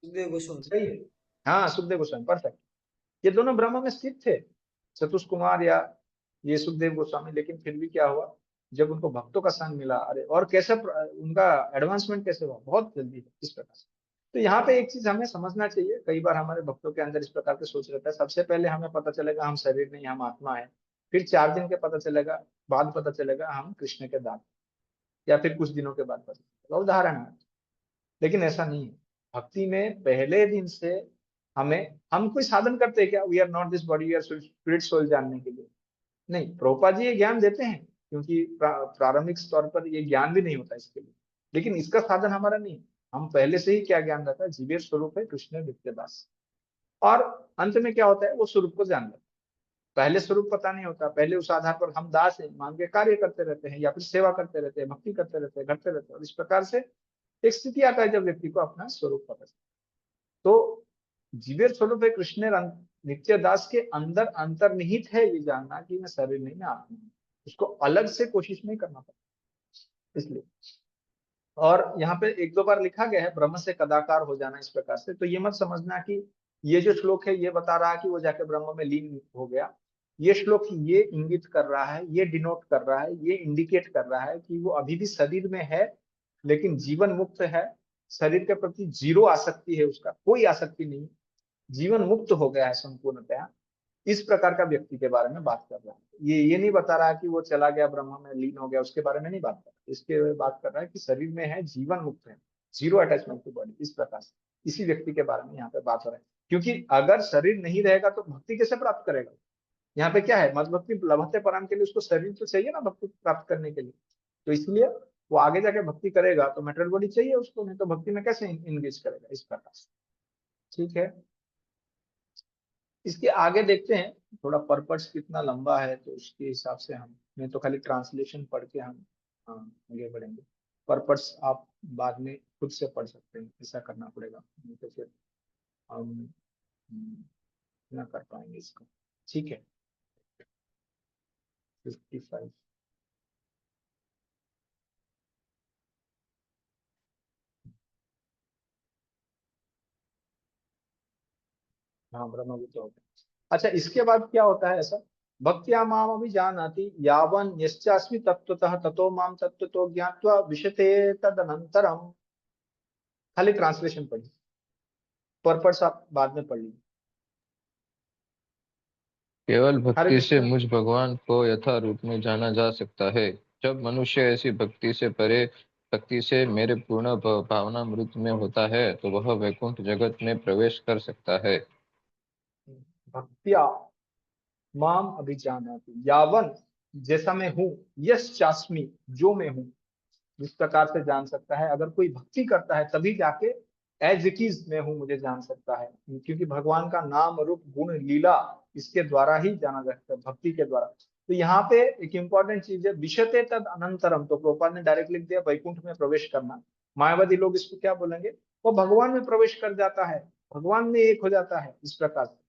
Speaker 4: सुखदेव गोस्वामी।
Speaker 1: सही है, हाँ, सुखदेव गोस्वामी, परफेक्ट। ये दोनों ब्रह्म में स्थित थे, चतुष्कुमार या ये सुखदेव गोस्वामी, लेकिन फिर भी क्या हुआ, जब उनको भक्तों का संग मिला, अरे और कैसे उनका एडवांसमेंट कैसे हुआ, बहुत जल्दी इस प्रकार से। तो यहाँ पे एक चीज हमें समझना चाहिए, कई बार हमारे भक्तों के अंदर इस प्रकार के सोच रहता है, सबसे पहले हमें पता चलेगा हम शरीर नहीं, हम आत्मा है, फिर 4 दिन के बाद पता चलेगा हम कृष्ण के दास, या फिर कुछ दिनों के बाद पता चलेगा, उदाहरण है। लेकिन ऐसा नहीं है, भक्ति में पहले दिन से हम कोई साधन करते हैं क्या? We are not this body, we are spirit soul जानने के लिए नहीं। प्रभुपाद जी ये ज्ञान देते हैं, क्योंकि प्रारंभिक स्तर पर ये ज्ञान भी नहीं होता इसके लिए, लेकिन इसका साधन हमारा नहीं। हम पहले से ही क्या ज्ञान रहता है, जीवेर स्वरूप है कृष्ण नित्य दास, और अंत में क्या होता है, वो स्वरूप को जान लेते हैं। पहले स्वरूप पता नहीं होता, पहले उस आधार पर हम दास है मान के कार्य करते रहते हैं, या फिर सेवा करते रहते हैं, भक्ति करते रहते हैं, घटते रहते हैं, और इस प्रकार से एक स्थिति आता है जब व्यक्ति को अपना स्वरूप पता चलता है। तो जीवेर स्वरूप है कृष्ण नित्य दास के अंदर अंतर्निहित है ये जानना कि मैं शरीर नहीं, मैं आत्मा हूं। उसको अलग से कोशिश नहीं करना पड़ता इसलिए। और यहाँ पे 1-2 बार लिखा गया है ब्रह्म से कदाकार हो जाना, इस प्रकार से। तो ये मत समझना कि ये जो श्लोक है ये बता रहा है कि वो जाके ब्रह्म में लीन हो गया। ये श्लोक ये इंगित कर रहा है, ये डिनोट कर रहा है, ये इंडिकेट कर रहा है कि वो अभी भी शरीर में है, लेकिन जीवन मुक्त है, शरीर के प्रति जीरो आसक्ति है, उसका कोई आसक्ति नहीं, जीवन मुक्त हो गया है संपूर्णतया। इस प्रकार का व्यक्ति के बारे में बात कर रहा है। ये नहीं बता रहा है कि वो चला गया ब्रह्म में लीन हो गया, उसके बारे में नहीं बात कर रहा, इसके बात कर रहा है कि शरीर में है, जीवन मुक्त है, जीरो अटैचमेंट टू बॉडी, इस प्रकार से इसी व्यक्ति के बारे में यहाँ पे बात हो रहा है। क्योंकि अगर शरीर नहीं रहेगा तो भक्ति कैसे प्राप्त करेगा? यहाँ पे क्या है, मद भक्ति लभते पराम के लिए उसको शरीर तो चाहिए ना भक्ति प्राप्त करने के लिए। तो इसलिए वो आगे जाके भक्ति करेगा तो मेटेरियल बॉडी चाहिए उसको, नहीं तो भक्ति में कैसे इंगेज करेगा, इस प्रकार से। ठीक है, इसके आगे देखते हैं थोड़ा पर्पस कितना लंबा है, तो उसके हिसाब से हम, मैं तो खाली ट्रांसलेशन पढ़ के हम आगे बढ़ेंगे। पर्पस आप बाद में खुद से पढ़ सकते हैं, ऐसा करना पड़ेगा, नहीं तो फिर हम ना कर पाएंगे इसको। ठीक है, 55। हाँ, ब्रह्मविद्या होता है। अच्छा, इसके बाद क्या होता है ऐसा, भक्त्या माम अभिजानाति यावन यश्चास्मि तत्त्वतः ततो माम तत्त्वतो ज्ञात्वा विशते तदनंतरम। खाली ट्रांसलेशन पढ़िए, पर्पस आप बाद में पढ़ लीजिए।
Speaker 5: केवल
Speaker 1: हरे
Speaker 5: भक्ति से
Speaker 1: कृष्ण।
Speaker 5: मुझ भगवान को यथा रूप में जाना जा सकता है। जब मनुष्य ऐसी भक्ति से परे, भक्ति से मेरे पूर्ण भावनामृत में होता है, तो वह वैकुंठ जगत में प्रवेश कर सकता है।
Speaker 1: भक्त्या माम अभिजानाति यावन, जैसा मैं हूँ, यश चास्मी, जो मैं हूँ, जिस प्रकार से जान सकता है। अगर कोई भक्ति करता है तभी जाके एज इट इज मैं हूँ मुझे जान सकता है, क्योंकि भगवान का नाम रूप गुण लीला इसके द्वारा ही जाना जा सकता है, भक्ति के द्वारा। तो यहाँ पे एक इंपॉर्टेंट चीज है, विशते तद अनंतरम, तो प्रोपाल ने डायरेक्ट लिख दिया वैकुंठ में प्रवेश करना। मायावादी लोग इसको क्या बोलेंगे, वो भगवान में प्रवेश कर जाता है, भगवान में एक हो जाता है, इस प्रकार से।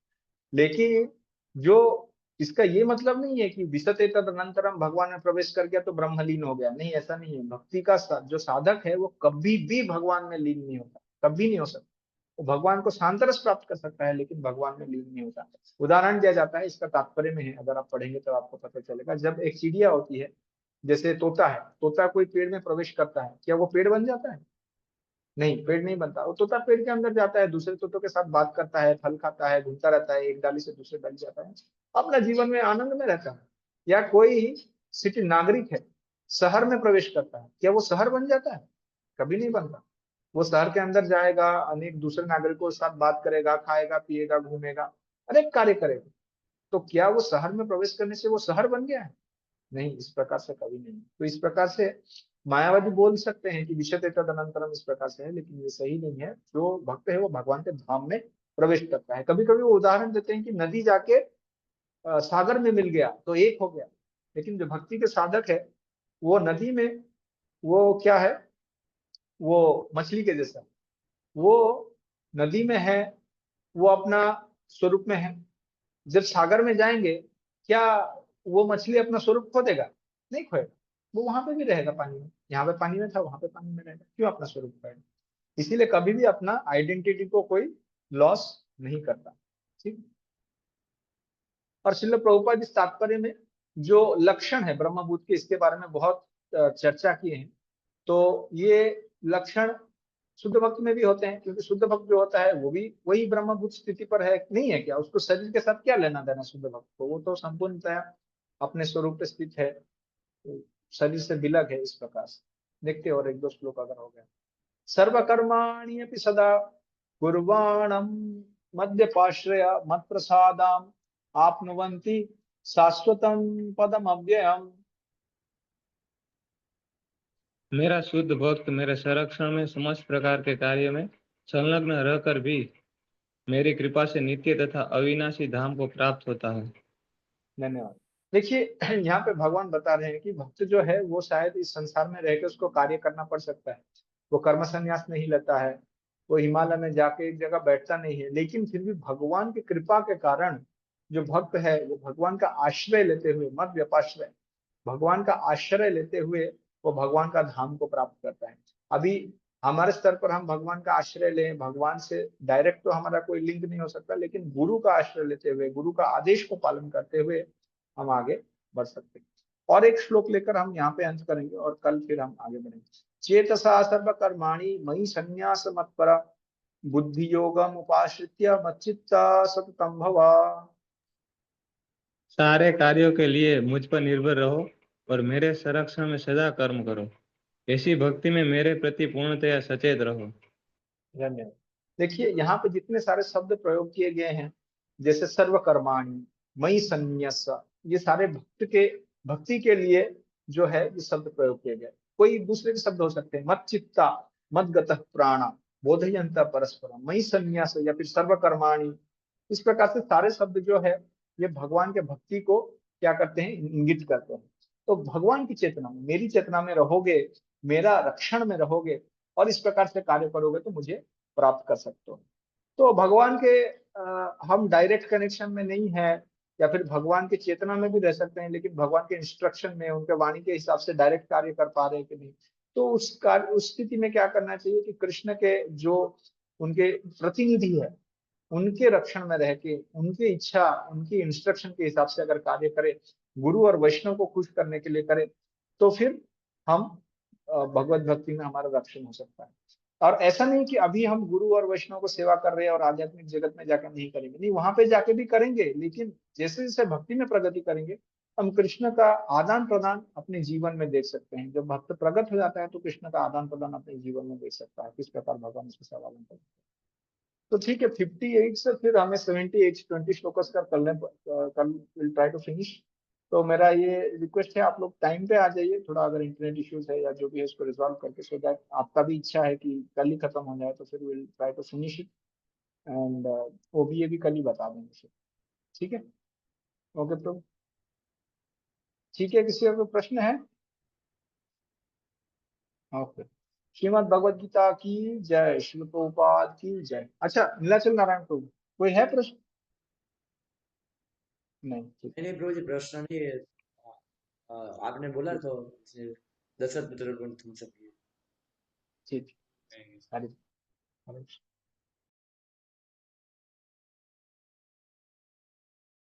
Speaker 1: लेकिन जो इसका ये मतलब नहीं है कि विशते तद अनंतरम भगवान में प्रवेश कर गया तो ब्रह्मलीन हो गया, नहीं, ऐसा नहीं है। भक्ति का जो साधक है वो कभी भी भगवान में लीन नहीं होता, कभी नहीं हो सकता। वो भगवान को शांतरस प्राप्त कर सकता है, लेकिन भगवान में लीन नहीं होता। उदाहरण दिया जाता है, इसका तात्पर्य में है, अगर आप पढ़ेंगे तो आपको पता चलेगा। जब एक चिड़िया होती है, जैसे तोता है, तोता कोई पेड़ में प्रवेश करता है, क्या वो पेड़ बन जाता है? नहीं, पेड़ नहीं बनता। वो तोता पेड़ के अंदर जाता है, दूसरे तोतों के साथ बात करता है, फल खाता है, घूमता रहता है, एक डाली से दूसरे डाली जाता है, अपना जीवन में आनंद में रहता है। या कोई सिटी नागरिक है, शहर में प्रवेश करता है, क्या वो शहर बन जाता है? कभी नहीं बनता। वो शहर के अंदर जाएगा, अनेक दूसरे नागरिकों के साथ बात करेगा, खाएगा, पिएगा, घूमेगा, अनेक कार्य करेगा। तो क्या वो शहर में प्रवेश करने से वो शहर बन गया है? नहीं, इस प्रकार से कभी नहीं। तो इस प्रकार से मायावादी बोल सकते हैं कि विशते तदनंतरम, इस प्रकार से है, लेकिन ये सही नहीं है। जो भक्त है वो भगवान के धाम में प्रवेश करता है। कभी कभी वो उदाहरण देते हैं कि नदी जाके सागर में मिल गया तो एक हो गया, लेकिन जो भक्ति के साधक है वो नदी में, वो क्या है, वो मछली के जैसा, वो नदी में है, वो अपना स्वरूप में है। जब सागर में जाएंगे, क्या वो मछली अपना स्वरूप खो देगा? नहीं खोएगा। वो वहां पे भी रहेगा पानी में, यहाँ पे पानी में था वहां पे पानी में रहेगा। क्यों अपना स्वरूप खोएगा? इसीलिए कभी भी अपना आइडेंटिटी को कोई लॉस नहीं करता। ठीक। और श्रील प्रभुपाद इस तात्पर्य में जो लक्षण है ब्रह्मभूत के, इसके बारे में बहुत चर्चा किए हैं। तो ये लक्षण शुद्ध भक्त में भी होते हैं, क्योंकि शुद्ध भक्त जो होता है वो भी वही ब्रह्मभूत स्थिति पर है, नहीं है क्या? उसको शरीर के साथ क्या लेना देना शुद्ध भक्त को? वो तो संपूर्णतया अपने स्वरूप पे स्थित है, तो शरीर से विलग है। इस प्रकार से देखते, और एक दो श्लोक अगर हो गया। सर्वकर्माणि अपि सदा कुर्वाणं मद्यपाश्रय मत्प्रसादाम आपनुवन्ति शाश्वतं पदम अव्ययम्।
Speaker 5: मेरा शुद्ध भक्त मेरे संरक्षण में समस्त प्रकार के कार्य में संलग्न रहकर भी मेरी कृपा से नित्य तथा अविनाशी धाम को प्राप्त होता है।
Speaker 1: धन्यवाद। देखिए, यहाँ पे भगवान बता रहे हैं कि भक्त जो है वो शायद इस संसार में रहकर उसको कार्य करना पड़ सकता है, वो कर्म संन्यास नहीं लेता है, वो हिमालय में जाके एक जगह बैठता नहीं है, लेकिन फिर भी भगवान की कृपा के कारण जो भक्त है वो भगवान का आश्रय लेते हुए, मत व्यपाश्रय, भगवान का आश्रय लेते हुए वो भगवान का धाम को प्राप्त करता है। अभी हमारे स्तर पर हम भगवान का आश्रय लें, भगवान से डायरेक्ट तो हमारा कोई लिंक नहीं हो सकता, लेकिन गुरु का आश्रय लेते हुए, गुरु का आदेश को पालन करते हुए हम आगे बढ़ सकते हैं। और एक श्लोक लेकर हम यहाँ पे अंत करेंगे और कल फिर हम आगे बढ़ेंगे। चेतसा सर्व कर्माणि मयि संन्यास मत्पर बुद्धि योगम उपाश्रित्य मच्चित्ता सततम भवा।
Speaker 5: सारे कार्यों के लिए मुझ पर निर्भर रहो और मेरे संरक्षण में सदा कर्म करो। ऐसी भक्ति में मेरे प्रति पूर्णतया सचेत रहो।
Speaker 1: धन्यवाद। देखिए, यहाँ पे जितने सारे शब्द प्रयोग किए गए हैं, जैसे सर्वकर्माणि, मयि संन्यास, ये सारे भक्ति के लिए जो है ये शब्द प्रयोग किए गए। कोई दूसरे के शब्द हो सकते हैं, मत चित्ता, मत गतः प्राणा, बोधयंत परस्परम, मयि संन्यास, या फिर सर्वकर्माणि। इस प्रकार से सारे शब्द जो है ये भगवान के भक्ति को क्या करते हैं, इंगित करते हैं। तो भगवान की चेतना में, मेरी चेतना में रहोगे, मेरा रक्षण में रहोगे और इस प्रकार से कार्य करोगे तो मुझे प्राप्त कर सकते हो। तो भगवान के हम डायरेक्ट कनेक्शन में नहीं है, या फिर भगवान की चेतना में भी रह सकते हैं, लेकिन भगवान के इंस्ट्रक्शन में, उनके वाणी के हिसाब से डायरेक्ट कार्य कर पा रहे हैं कि नहीं। तो उस कार्य, उस स्थिति में क्या करना चाहिए कि कृष्ण के जो उनके प्रतिनिधि है, उनके रक्षण में रह के, उनकी इच्छा, उनकी इंस्ट्रक्शन के हिसाब से अगर कार्य करे, गुरु और वैष्णव को खुश करने के लिए करे, तो फिर हम भगवत भक्ति में हमारा रक्षण हो सकता है। और ऐसा नहीं कि अभी हम गुरु और वैष्णव को सेवा कर रहे हैं और आध्यात्मिक जगत में जाकर नहीं करेंगे, नहीं, वहां पे जाके भी करेंगे, लेकिन जैसे जैसे भक्ति में प्रगति करेंगे हम कृष्ण का आदान प्रदान अपने जीवन में देख सकते हैं। जब भक्त प्रगट हो जाता है तो कृष्ण का आदान प्रदान अपने जीवन में देख सकता है, किस प्रकार भगवान उसका सेवा करते हैं। तो ठीक है, 58 से फिर हमें 78 20 फोकस कर कल विल ट्राई टू फिनिश। तो मेरा ये रिक्वेस्ट है, आप लोग टाइम पे आ जाइए, थोड़ा अगर इंटरनेट इश्यूज है या जो भी है उसको रिजॉल्व करके, सो दैट आपका भी इच्छा है कि कल ही खत्म हो जाए, तो फिर will try to finish it. And OBA भी कल ही बता देंगे फिर। ठीक है, ओके तो ठीक है, किसी और को प्रश्न है? ओके। श्रीमद् भगवद गीता की जय, श्रील प्रभुपाद की जय। अच्छा, नीलाचल नारायण प्रभु, कोई है प्रश्न? नहीं, ठीक।
Speaker 3: नहीं प्रभु जी, प्रश्न नहीं है। आपने बोला तो दशरथ पुत्र तुम सब।
Speaker 1: ठीक। हरे हरे।